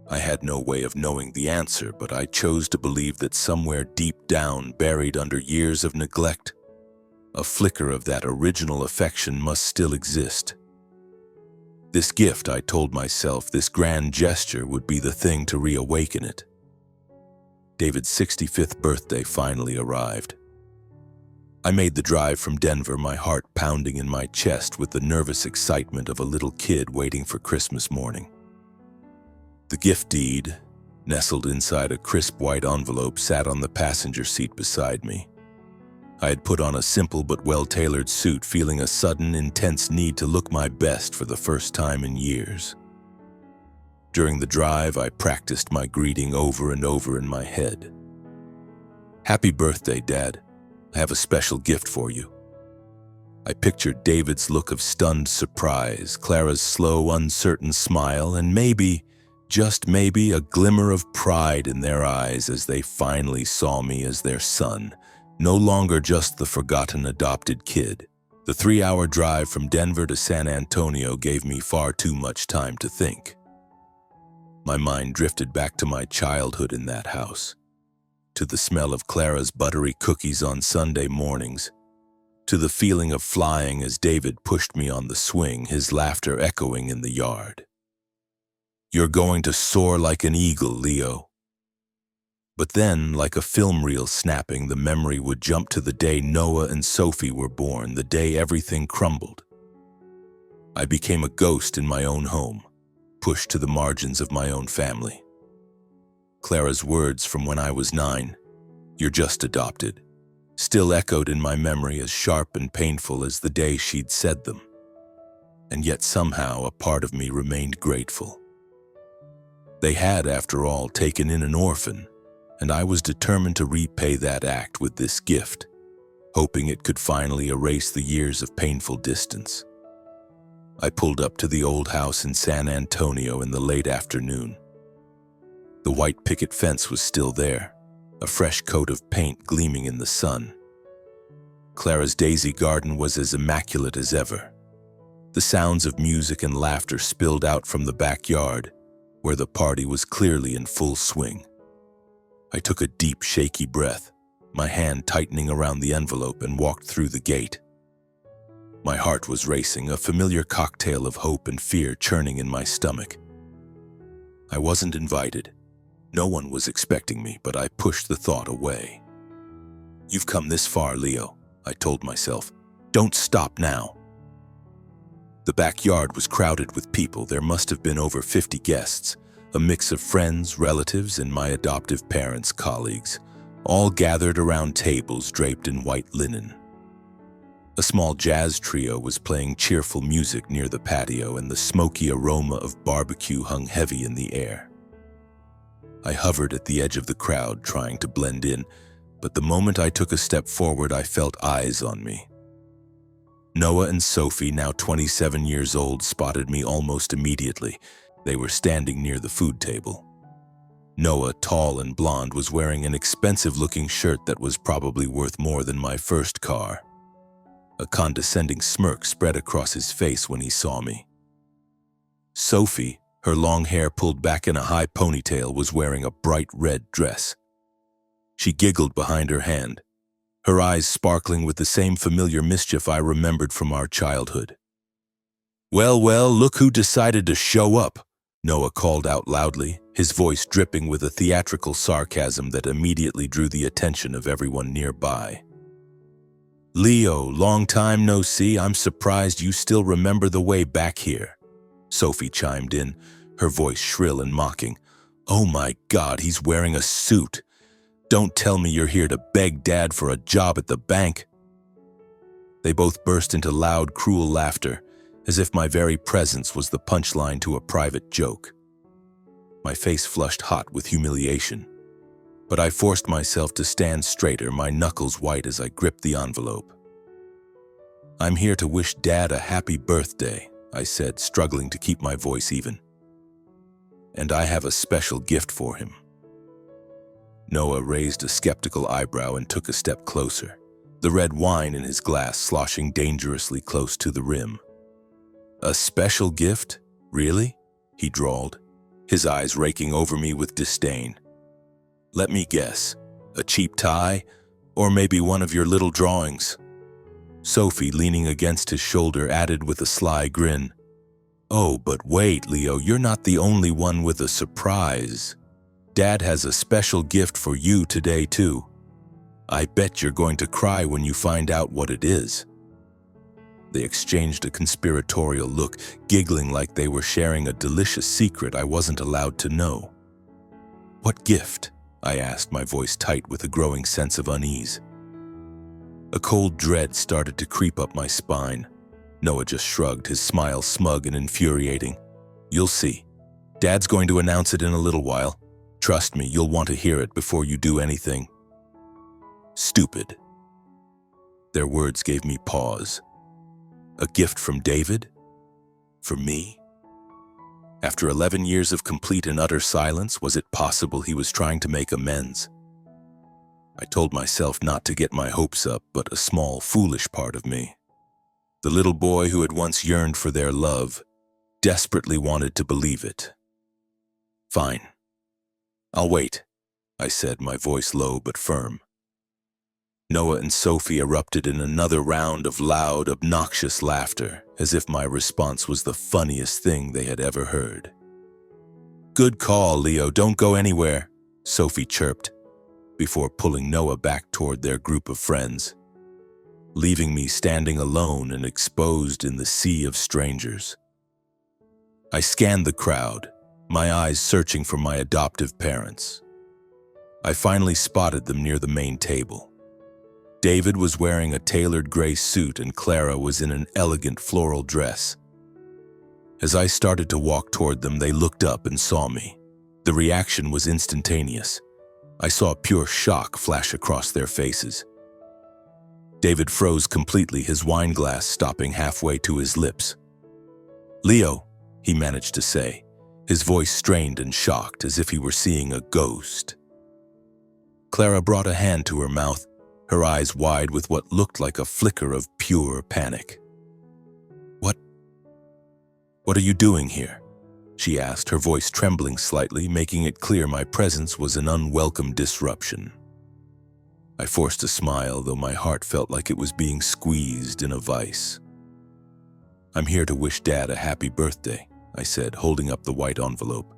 Speaker 1: I had no way of knowing the answer, but I chose to believe that somewhere deep down, buried under years of neglect, a flicker of that original affection must still exist. This gift, I told myself, this grand gesture would be the thing to reawaken it. David's 65th birthday finally arrived. I made the drive from Denver, my heart pounding in my chest with the nervous excitement of a little kid waiting for Christmas morning. The gift deed, nestled inside a crisp white envelope, sat on the passenger seat beside me. I had put on a simple but well-tailored suit, feeling a sudden, intense need to look my best for the first time in years. During the drive, I practiced my greeting over and over in my head. "Happy birthday, Dad. I have a special gift for you." I pictured David's look of stunned surprise, Clara's slow, uncertain smile, and maybe, just maybe, a glimmer of pride in their eyes as they finally saw me as their son, no longer just the forgotten adopted kid. The 3-hour drive from Denver to San Antonio gave me far too much time to think. My mind drifted back to my childhood in that house, to the smell of Clara's buttery cookies on Sunday mornings, to the feeling of flying as David pushed me on the swing, his laughter echoing in the yard. "You're going to soar like an eagle, Leo." But then, like a film reel snapping, the memory would jump to the day Noah and Sophie were born, the day everything crumbled. I became a ghost in my own home, pushed to the margins of my own family. Clara's words from when I was 9, "You're just adopted," still echoed in my memory, as sharp and painful as the day she'd said them. And yet somehow a part of me remained grateful. They had, after all, taken in an orphan, and I was determined to repay that act with this gift, hoping it could finally erase the years of painful distance. I pulled up to the old house in San Antonio in the late afternoon. The white picket fence was still there, a fresh coat of paint gleaming in the sun. Clara's daisy garden was as immaculate as ever. The sounds of music and laughter spilled out from the backyard, where the party was clearly in full swing. I took a deep, shaky breath, my hand tightening around the envelope, and walked through the gate. My heart was racing, a familiar cocktail of hope and fear churning in my stomach. I wasn't invited. No one was expecting me, but I pushed the thought away. "You've come this far, Leo," I told myself. "Don't stop now." The backyard was crowded with people. There must have been over 50 guests, a mix of friends, relatives, and my adoptive parents' colleagues, all gathered around tables draped in white linen. A small jazz trio was playing cheerful music near the patio, and the smoky aroma of barbecue hung heavy in the air. I hovered at the edge of the crowd, trying to blend in, but the moment I took a step forward, I felt eyes on me. Noah and Sophie, now 27 years old, spotted me almost immediately. They were standing near the food table. Noah, tall and blonde, was wearing an expensive-looking shirt that was probably worth more than my first car. A condescending smirk spread across his face when he saw me. Sophie, her long hair pulled back in a high ponytail, was wearing a bright red dress. She giggled behind her hand, her eyes sparkling with the same familiar mischief I remembered from our childhood. "Well, look who decided to show up," Noah called out loudly, his voice dripping with a theatrical sarcasm that immediately drew the attention of everyone nearby. "Leo, long time no see. I'm surprised you still remember the way back here," Sophie chimed in, her voice shrill and mocking. "Oh my God, he's wearing a suit. Don't tell me you're here to beg Dad for a job at the bank." They both burst into loud, cruel laughter, as if my very presence was the punchline to a private joke. My face flushed hot with humiliation, but I forced myself to stand straighter, my knuckles white as I gripped the envelope. "I'm here to wish Dad a happy birthday," I said, struggling to keep my voice even. "And I have a special gift for him." Noah raised a skeptical eyebrow and took a step closer, the red wine in his glass sloshing dangerously close to the rim. "A special gift? Really?" he drawled, his eyes raking over me with disdain. "Let me guess, a cheap tie, or maybe one of your little drawings?" Sophie, leaning against his shoulder, added with a sly grin, "Oh, but wait, Leo, you're not the only one with a surprise. Dad has a special gift for you today, too. I bet you're going to cry when you find out what it is." They exchanged a conspiratorial look, giggling like they were sharing a delicious secret I wasn't allowed to know. "What gift?" I asked, my voice tight with a growing sense of unease. A cold dread started to creep up my spine. Noah just shrugged, his smile smug and infuriating. "You'll see. Dad's going to announce it in a little while. Trust me, you'll want to hear it before you do anything." Stupid. Their words gave me pause. A gift from David? For me? After 11 years of complete and utter silence, was it possible he was trying to make amends? I told myself not to get my hopes up, but a small, foolish part of me, the little boy who had once yearned for their love, desperately wanted to believe it. "Fine. I'll wait," I said, my voice low but firm. Noah and Sophie erupted in another round of loud, obnoxious laughter, as if my response was the funniest thing they had ever heard. "Good call, Leo, don't go anywhere," Sophie chirped, before pulling Noah back toward their group of friends, leaving me standing alone and exposed in the sea of strangers. I scanned the crowd, my eyes searching for my adoptive parents. I finally spotted them near the main table. David was wearing a tailored gray suit and Clara was in an elegant floral dress. As I started to walk toward them, they looked up and saw me. The reaction was instantaneous. I saw pure shock flash across their faces. David froze completely, his wine glass stopping halfway to his lips. "Leo," he managed to say, his voice strained and shocked, as if he were seeing a ghost. Clara brought a hand to her mouth, her eyes wide with what looked like a flicker of pure panic. What are you doing here?" she asked, her voice trembling slightly, making it clear my presence was an unwelcome disruption. I forced a smile, though my heart felt like it was being squeezed in a vice. "I'm here to wish Dad a happy birthday," I said, holding up the white envelope.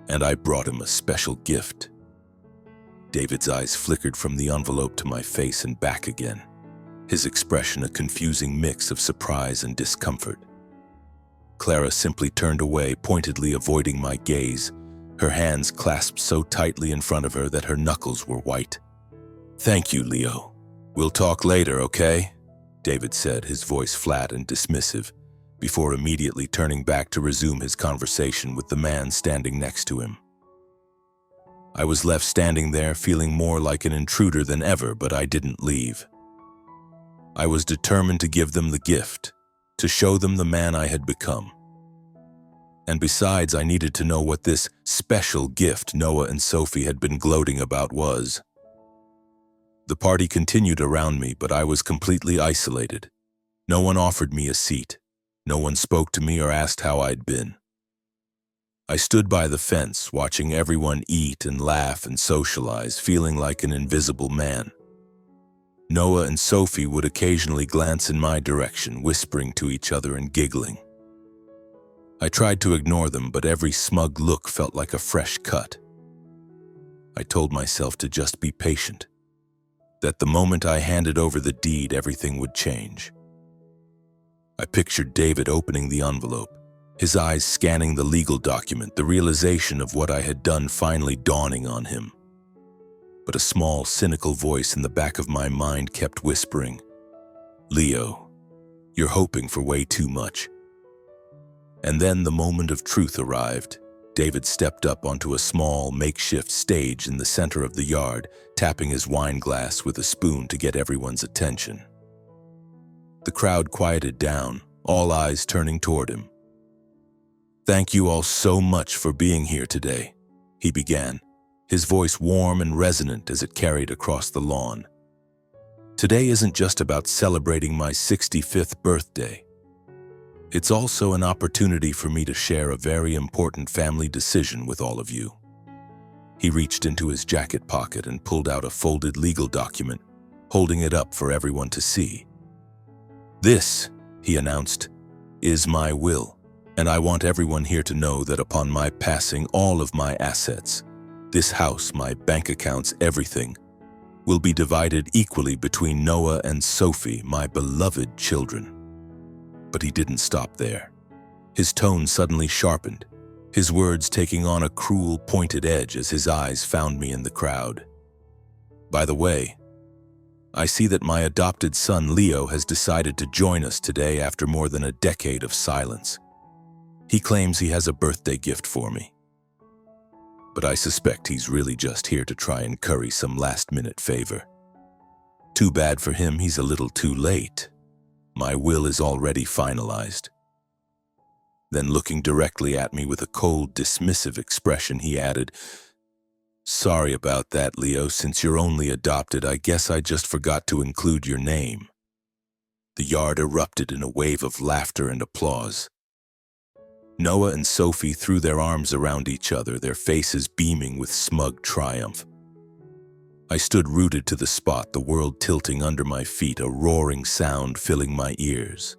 Speaker 1: "And I brought him a special gift." David's eyes flickered from the envelope to my face and back again, his expression a confusing mix of surprise and discomfort. Clara simply turned away, pointedly avoiding my gaze, her hands clasped so tightly in front of her that her knuckles were white. "Thank you, Leo. We'll talk later, okay?" David said, his voice flat and dismissive, before immediately turning back to resume his conversation with the man standing next to him. I was left standing there, feeling more like an intruder than ever, but I didn't leave. I was determined to give them the gift, to show them the man I had become. And besides, I needed to know what this special gift Noah and Sophie had been gloating about was. The party continued around me, but I was completely isolated. No one offered me a seat. No one spoke to me or asked how I'd been. I stood by the fence, watching everyone eat and laugh and socialize, feeling like an invisible man. Noah and Sophie would occasionally glance in my direction, whispering to each other and giggling. I tried to ignore them, but every smug look felt like a fresh cut. I told myself to just be patient, that the moment I handed over the deed, everything would change. I pictured David opening the envelope, his eyes scanning the legal document, the realization of what I had done finally dawning on him. But a small, cynical voice in the back of my mind kept whispering, "Leo, you're hoping for way too much." And then the moment of truth arrived. David stepped up onto a small, makeshift stage in the center of the yard, tapping his wine glass with a spoon to get everyone's attention. The crowd quieted down, all eyes turning toward him. "Thank you all so much for being here today," he began, his voice warm and resonant as it carried across the lawn. "Today isn't just about celebrating my 65th birthday. It's also an opportunity for me to share a very important family decision with all of you." He reached into his jacket pocket and pulled out a folded legal document, holding it up for everyone to see. "This," he announced, "is my will, and I want everyone here to know that upon my passing, all of my assets, this house, my bank accounts, everything, will be divided equally between Noah and Sophie, my beloved children." But he didn't stop there. His tone suddenly sharpened, his words taking on a cruel, pointed edge as his eyes found me in the crowd. "By the way, I see that my adopted son Leo has decided to join us today after more than a decade of silence. He claims he has a birthday gift for me. But I suspect he's really just here to try and curry some last-minute favor. Too bad for him, he's a little too late. My will is already finalized." Then, looking directly at me with a cold, dismissive expression, he added, "Sorry about that, Leo. Since you're only adopted, I guess I just forgot to include your name." The yard erupted in a wave of laughter and applause. Noah and Sophie threw their arms around each other, their faces beaming with smug triumph. I stood rooted to the spot, the world tilting under my feet, a roaring sound filling my ears.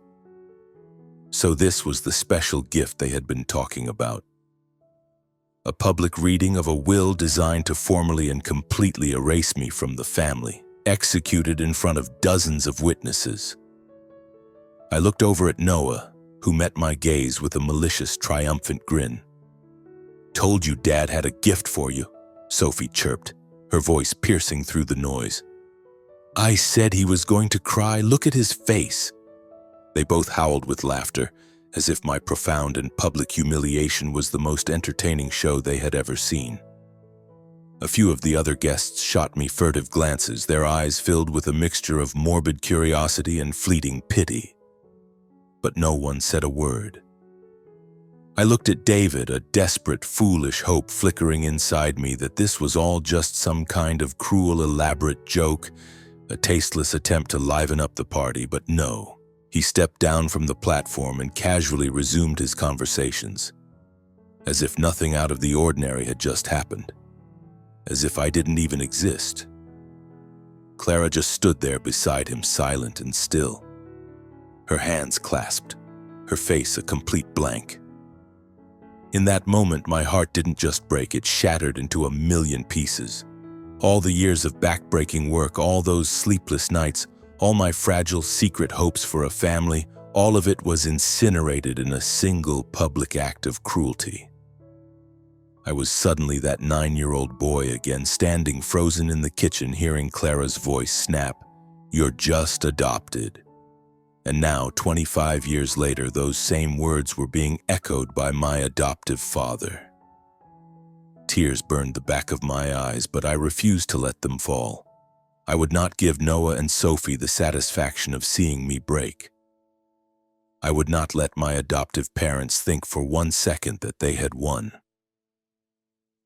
Speaker 1: So this was the special gift they had been talking about. A public reading of a will designed to formally and completely erase me from the family, executed in front of dozens of witnesses. I looked over at Noah, who met my gaze with a malicious, triumphant grin. "Told you Dad had a gift for you," Sophie chirped, her voice piercing through the noise. "I said he was going to cry. Look at his face." They both howled with laughter, as if my profound and public humiliation was the most entertaining show they had ever seen. A few of the other guests shot me furtive glances, their eyes filled with a mixture of morbid curiosity and fleeting pity. But no one said a word. I looked at David, a desperate, foolish hope flickering inside me that this was all just some kind of cruel, elaborate joke, a tasteless attempt to liven up the party, but no. He stepped down from the platform and casually resumed his conversations, as if nothing out of the ordinary had just happened, as if I didn't even exist. Clara just stood there beside him, silent and still, her hands clasped, her face a complete blank. In that moment, my heart didn't just break, it shattered into a million pieces. All the years of back-breaking work, all those sleepless nights, all my fragile, secret hopes for a family, All of it was incinerated in a single public act of cruelty. I was suddenly that 9-year-old boy again, standing frozen in the kitchen, hearing Clara's voice snap, "You're just adopted." And now, 25 years later, those same words were being echoed by my adoptive father. Tears burned the back of my eyes, but I refused to let them fall. I would not give Noah and Sophie the satisfaction of seeing me break. I would not let my adoptive parents think for 1 second that they had won.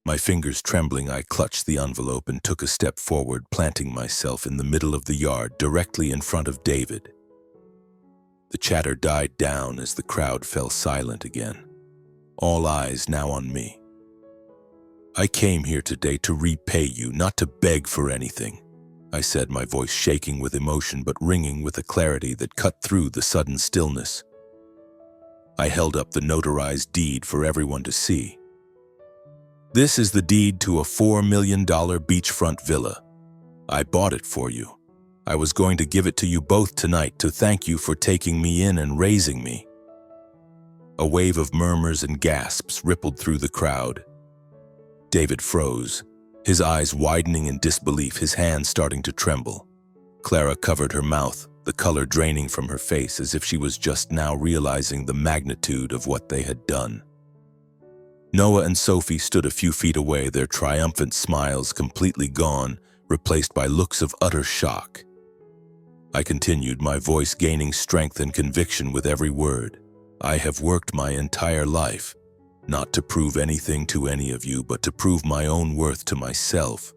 Speaker 1: My fingers trembling, I clutched the envelope and took a step forward, planting myself in the middle of the yard, directly in front of David. The chatter died down as the crowd fell silent again, all eyes now on me. "I came here today to repay you, not to beg for anything," I said, my voice shaking with emotion but ringing with a clarity that cut through the sudden stillness. I held up the notarized deed for everyone to see. "This is the deed to a $4 million beachfront villa. I bought it for you. I was going to give it to you both tonight to thank you for taking me in and raising me." A wave of murmurs and gasps rippled through the crowd. David froze, his eyes widening in disbelief, his hands starting to tremble. Clara covered her mouth, the color draining from her face as if she was just now realizing the magnitude of what they had done. Noah and Sophie stood a few feet away, their triumphant smiles completely gone, replaced by looks of utter shock. I continued, my voice gaining strength and conviction with every word. "I have worked my entire life, not to prove anything to any of you, but to prove my own worth to myself.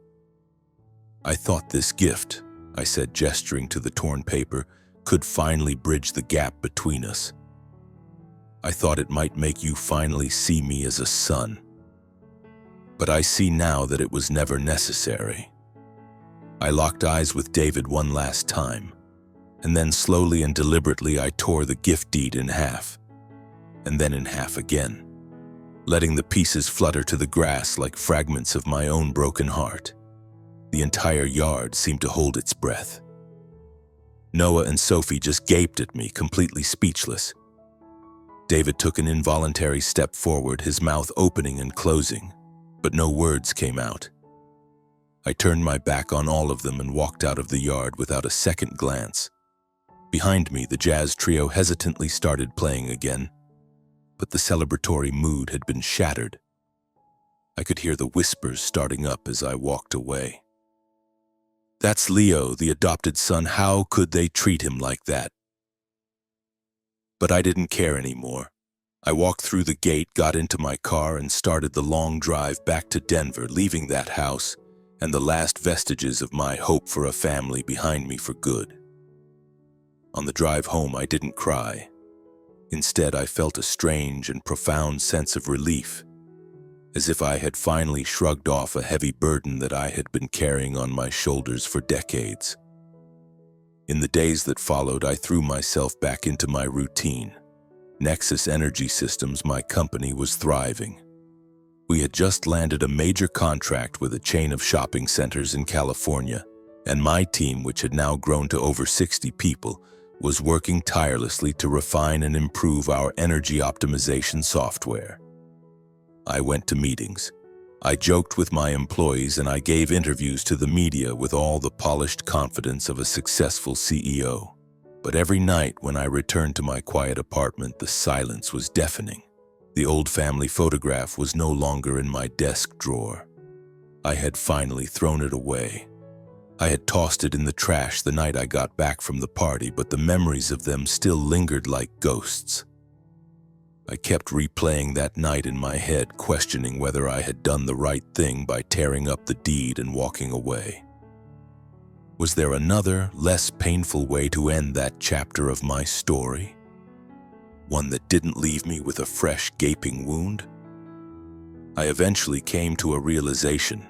Speaker 1: I thought this gift," I said, gesturing to the torn paper, "could finally bridge the gap between us. I thought it might make you finally see me as a son. But I see now that it was never necessary." I locked eyes with David one last time, and then slowly and deliberately I tore the gift deed in half, and then in half again, letting the pieces flutter to the grass like fragments of my own broken heart. The entire yard seemed to hold its breath. Noah and Sophie just gaped at me, completely speechless. David took an involuntary step forward, his mouth opening and closing, but no words came out. I turned my back on all of them and walked out of the yard without a second glance. Behind me, the jazz trio hesitantly started playing again, but the celebratory mood had been shattered. I could hear the whispers starting up as I walked away. "That's Leo, the adopted son. How could they treat him like that?" But I didn't care anymore. I walked through the gate, got into my car, and started the long drive back to Denver, leaving that house and the last vestiges of my hope for a family behind me for good. On the drive home, I didn't cry. Instead, I felt a strange and profound sense of relief, as if I had finally shrugged off a heavy burden that I had been carrying on my shoulders for decades. In the days that followed, I threw myself back into my routine. Nexus Energy Systems, my company, was thriving. We had just landed a major contract with a chain of shopping centers in California, and my team, which had now grown to over 60 people, was working tirelessly to refine and improve our energy optimization software. I went to meetings. I joked with my employees, and I gave interviews to the media with all the polished confidence of a successful CEO. But every night when I returned to my quiet apartment, the silence was deafening. The old family photograph was no longer in my desk drawer. I had finally thrown it away. I had tossed it in the trash the night I got back from the party, but the memories of them still lingered like ghosts. I kept replaying that night in my head, questioning whether I had done the right thing by tearing up the deed and walking away. Was there another, less painful way to end that chapter of my story? One that didn't leave me with a fresh, gaping wound? I eventually came to a realization.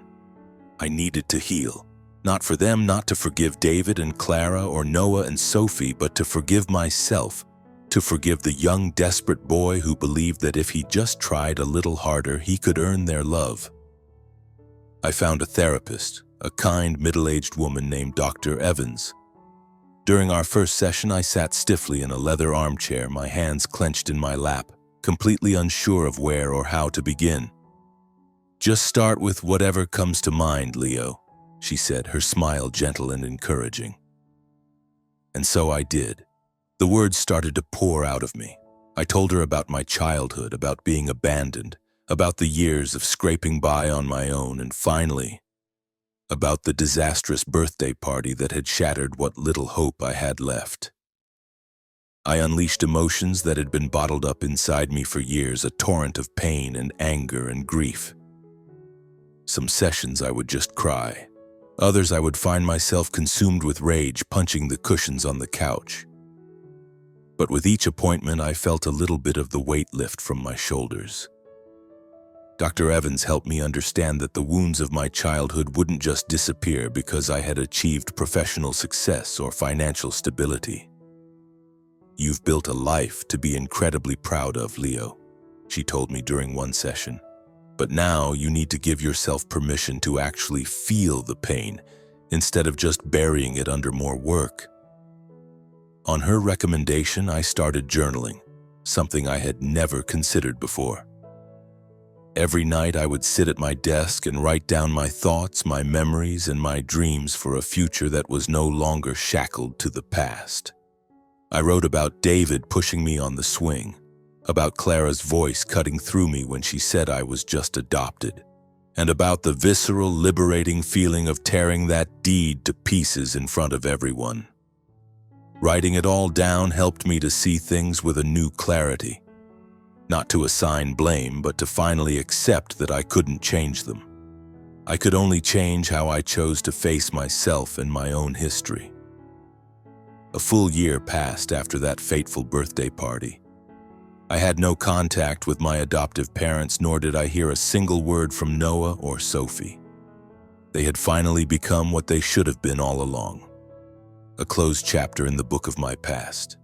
Speaker 1: I needed to heal. Not for them, not to forgive David and Clara or Noah and Sophie, but to forgive myself, to forgive the young, desperate boy who believed that if he just tried a little harder, he could earn their love. I found a therapist, a kind, middle-aged woman named Dr. Evans. During our first session, I sat stiffly in a leather armchair, my hands clenched in my lap, completely unsure of where or how to begin. "Just start with whatever comes to mind, Leo," she said, her smile gentle and encouraging. And so I did. The words started to pour out of me. I told her about my childhood, about being abandoned, about the years of scraping by on my own, and finally, about the disastrous birthday party that had shattered what little hope I had left. I unleashed emotions that had been bottled up inside me for years, a torrent of pain and anger and grief. Some sessions I would just cry. Others I would find myself consumed with rage, punching the cushions on the couch. But with each appointment, I felt a little bit of the weight lift from my shoulders. Dr. Evans helped me understand that the wounds of my childhood wouldn't just disappear because I had achieved professional success or financial stability. "You've built a life to be incredibly proud of, Leo," she told me during one session. "But now you need to give yourself permission to actually feel the pain instead of just burying it under more work." On her recommendation, I started journaling, something I had never considered before. Every night I would sit at my desk and write down my thoughts, my memories, and my dreams for a future that was no longer shackled to the past. I wrote about David pushing me on the swing, about Clara's voice cutting through me when she said I was just adopted, and about the visceral, liberating feeling of tearing that deed to pieces in front of everyone. Writing it all down helped me to see things with a new clarity. Not to assign blame, but to finally accept that I couldn't change them. I could only change how I chose to face myself and my own history. A full year passed after that fateful birthday party. I had no contact with my adoptive parents, nor did I hear a single word from Noah or Sophie. They had finally become what they should have been all along, a closed chapter in the book of my past.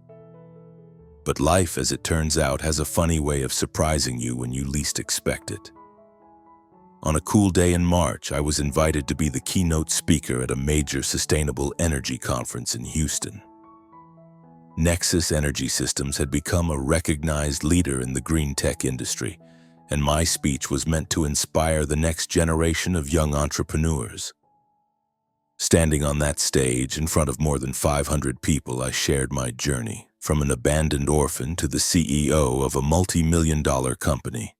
Speaker 1: But life, as it turns out, has a funny way of surprising you when you least expect it. On a cool day in March, I was invited to be the keynote speaker at a major sustainable energy conference in Houston. Nexus Energy Systems had become a recognized leader in the green tech industry, and my speech was meant to inspire the next generation of young entrepreneurs. Standing on that stage in front of more than 500 people, I shared my journey, from an abandoned orphan to the CEO of a multi-million-dollar company.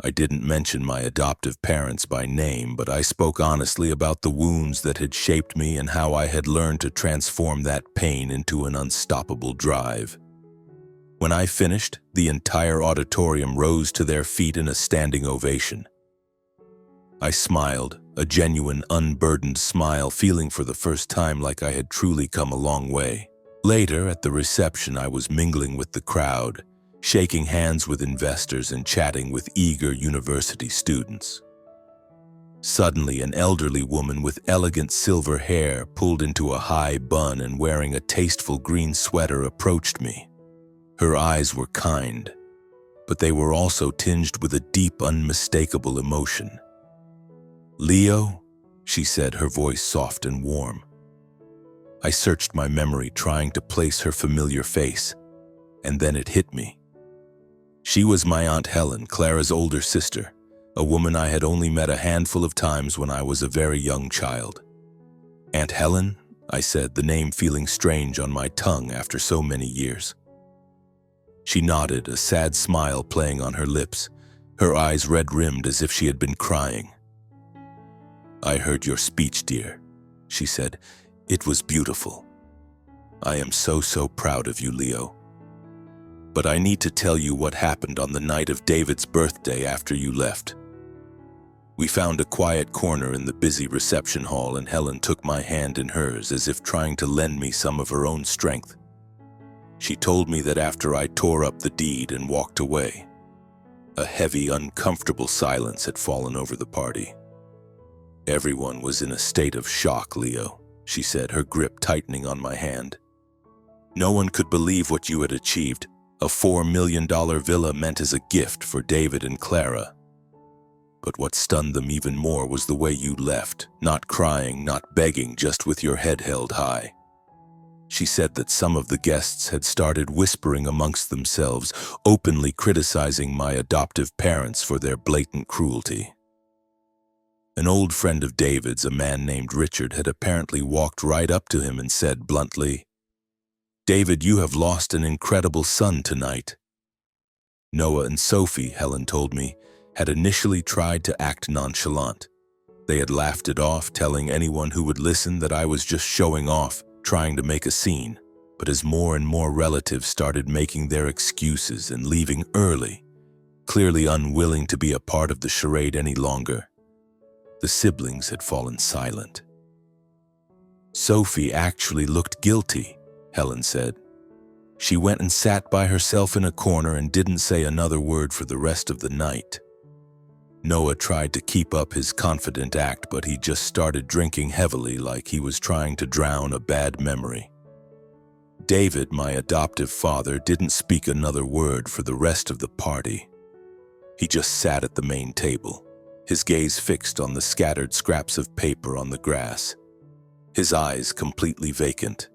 Speaker 1: I didn't mention my adoptive parents by name, but I spoke honestly about the wounds that had shaped me and how I had learned to transform that pain into an unstoppable drive. When I finished, the entire auditorium rose to their feet in a standing ovation. I smiled, a genuine, unburdened smile, feeling for the first time like I had truly come a long way. Later, at the reception, I was mingling with the crowd, shaking hands with investors and chatting with eager university students. Suddenly, an elderly woman with elegant silver hair, pulled into a high bun and wearing a tasteful green sweater, approached me. Her eyes were kind, but they were also tinged with a deep, unmistakable emotion. "Leo," she said, her voice soft and warm. I searched my memory, trying to place her familiar face, and then it hit me. She was my Aunt Helen, Clara's older sister, a woman I had only met a handful of times when I was a very young child. "Aunt Helen?" I said, the name feeling strange on my tongue after so many years. She nodded, a sad smile playing on her lips, her eyes red-rimmed as if she had been crying. "I heard your speech, dear," she said. "It was beautiful. I am so proud of you, Leo. But I need to tell you what happened on the night of David's birthday after you left." We found a quiet corner in the busy reception hall, and Helen took my hand in hers as if trying to lend me some of her own strength. She told me that after I tore up the deed and walked away, a heavy, uncomfortable silence had fallen over the party. "Everyone was in a state of shock, Leo," she said, her grip tightening on my hand. "No one could believe what you had achieved, a $4 million villa meant as a gift for David and Clara. But what stunned them even more was the way you left, not crying, not begging, just with your head held high. She said that some of the guests had started whispering amongst themselves, openly criticizing my adoptive parents for their blatant cruelty. An old friend of David's, a man named Richard, had apparently walked right up to him and said bluntly, "David, you have lost an incredible son tonight." Noah and Sophie, Helen told me, had initially tried to act nonchalant. They had laughed it off, telling anyone who would listen that I was just showing off, trying to make a scene. But as more and more relatives started making their excuses and leaving early, clearly unwilling to be a part of the charade any longer, the siblings had fallen silent. Sophie actually looked guilty, Helen said. She went and sat by herself in a corner and didn't say another word for the rest of the night. Noah tried to keep up his confident act, but he just started drinking heavily like he was trying to drown a bad memory. David, my adoptive father, didn't speak another word for the rest of the party. He just sat at the main table, his gaze fixed on the scattered scraps of paper on the grass, his eyes completely vacant.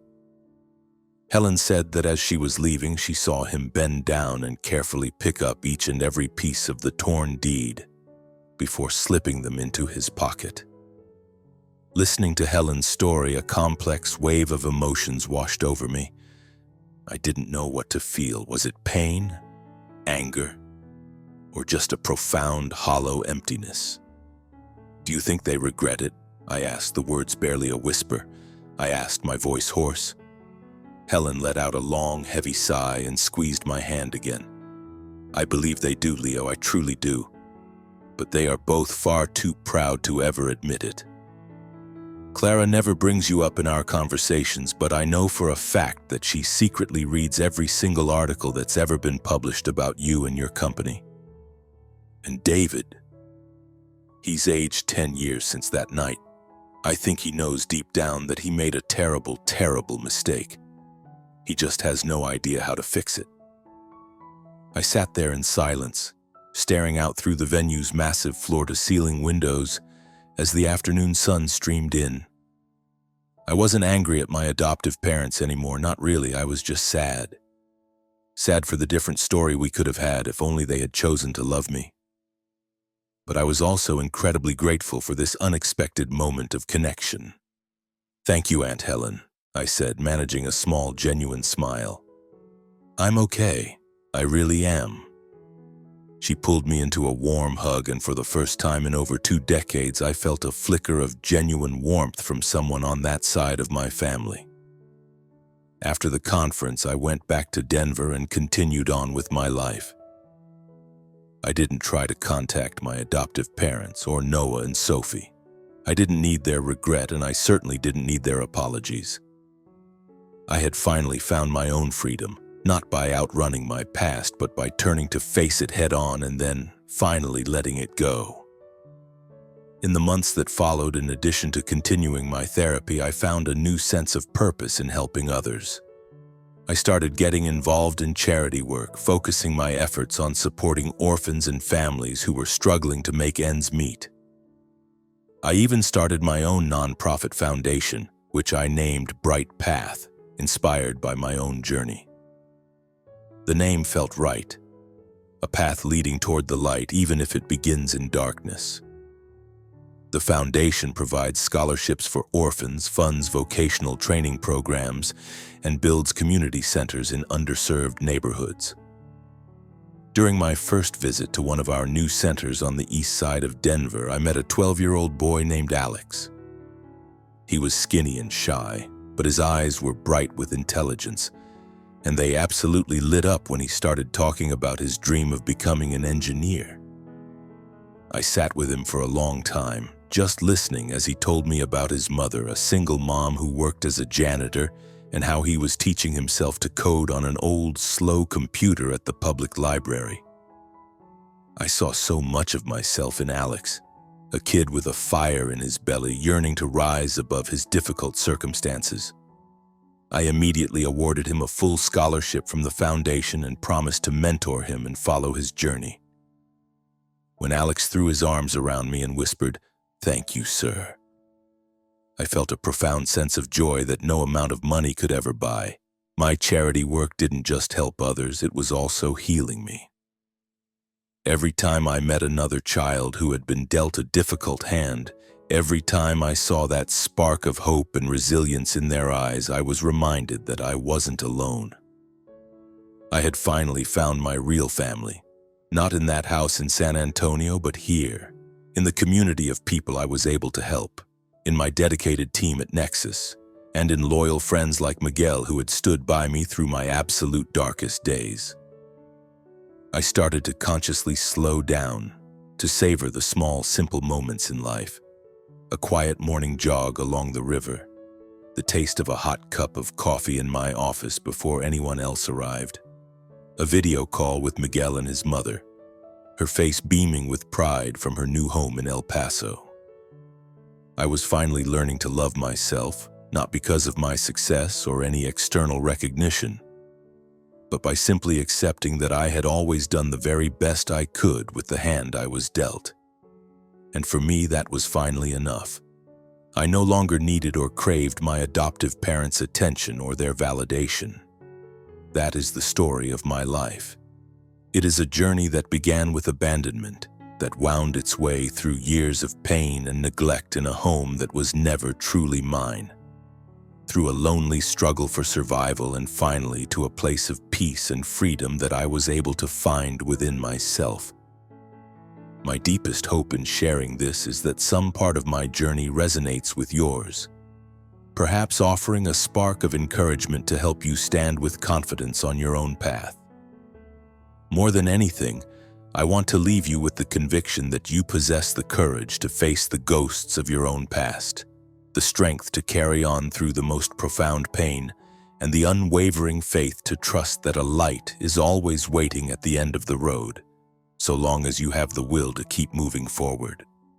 Speaker 1: Helen said that as she was leaving, she saw him bend down and carefully pick up each and every piece of the torn deed before slipping them into his pocket. Listening to Helen's story, a complex wave of emotions washed over me. I didn't know what to feel. Was it pain, anger, or just a profound, hollow emptiness? "Do you think they regret it?" I asked, the words barely a whisper. I asked, my voice hoarse. Helen let out a long, heavy sigh and squeezed my hand again. "I believe they do, Leo, I truly do. But they are both far too proud to ever admit it. Clara never brings you up in our conversations, but I know for a fact that she secretly reads every single article that's ever been published about you and your company. And David, he's aged 10 years since that night. I think he knows deep down that he made a terrible, terrible mistake. He just has no idea how to fix it." I sat there in silence, staring out through the venue's massive floor-to-ceiling windows as the afternoon sun streamed in. I wasn't angry at my adoptive parents anymore, not really. I was just sad. Sad for the different story we could have had if only they had chosen to love me. But I was also incredibly grateful for this unexpected moment of connection. "Thank you, Aunt Helen," I said, managing a small, genuine smile. "I'm okay. I really am." She pulled me into a warm hug, and for the first time in over 2 decades, I felt a flicker of genuine warmth from someone on that side of my family. After the conference, I went back to Denver and continued on with my life. I didn't try to contact my adoptive parents or Noah and Sophie. I didn't need their regret, and I certainly didn't need their apologies. I had finally found my own freedom, not by outrunning my past, but by turning to face it head-on and then finally letting it go. In the months that followed, in addition to continuing my therapy, I found a new sense of purpose in helping others. I started getting involved in charity work, focusing my efforts on supporting orphans and families who were struggling to make ends meet. I even started my own nonprofit foundation, which I named Bright Path, inspired by my own journey. The name felt right, a path leading toward the light, even if it begins in darkness. The foundation provides scholarships for orphans, funds vocational training programs, and builds community centers in underserved neighborhoods. During my first visit to one of our new centers on the east side of Denver, I met a 12-year-old boy named Alex. He was skinny and shy, but his eyes were bright with intelligence, and they absolutely lit up when he started talking about his dream of becoming an engineer. I sat with him for a long time, just listening as he told me about his mother, a single mom who worked as a janitor, and how he was teaching himself to code on an old, slow computer at the public library. I saw so much of myself in Alex, a kid with a fire in his belly, yearning to rise above his difficult circumstances. I immediately awarded him a full scholarship from the foundation and promised to mentor him and follow his journey. When Alex threw his arms around me and whispered, "Thank you, sir," I felt a profound sense of joy that no amount of money could ever buy. My charity work didn't just help others, it was also healing me. Every time I met another child who had been dealt a difficult hand, every time I saw that spark of hope and resilience in their eyes, I was reminded that I wasn't alone. I had finally found my real family, not in that house in San Antonio, but here, in the community of people I was able to help, in my dedicated team at Nexus, and in loyal friends like Miguel who had stood by me through my absolute darkest days. I started to consciously slow down, to savor the small, simple moments in life. A quiet morning jog along the river, the taste of a hot cup of coffee in my office before anyone else arrived, a video call with Miguel and his mother, her face beaming with pride from her new home in El Paso. I was finally learning to love myself, not because of my success or any external recognition, but by simply accepting that I had always done the very best I could with the hand I was dealt. And for me, that was finally enough. I no longer needed or craved my adoptive parents' attention or their validation. That is the story of my life. It is a journey that began with abandonment, that wound its way through years of pain and neglect in a home that was never truly mine, through a lonely struggle for survival, and finally to a place of peace and freedom that I was able to find within myself. My deepest hope in sharing this is that some part of my journey resonates with yours, perhaps offering a spark of encouragement to help you stand with confidence on your own path. More than anything, I want to leave you with the conviction that you possess the courage to face the ghosts of your own past, the strength to carry on through the most profound pain, and the unwavering faith to trust that a light is always waiting at the end of the road, so long as you have the will to keep moving forward.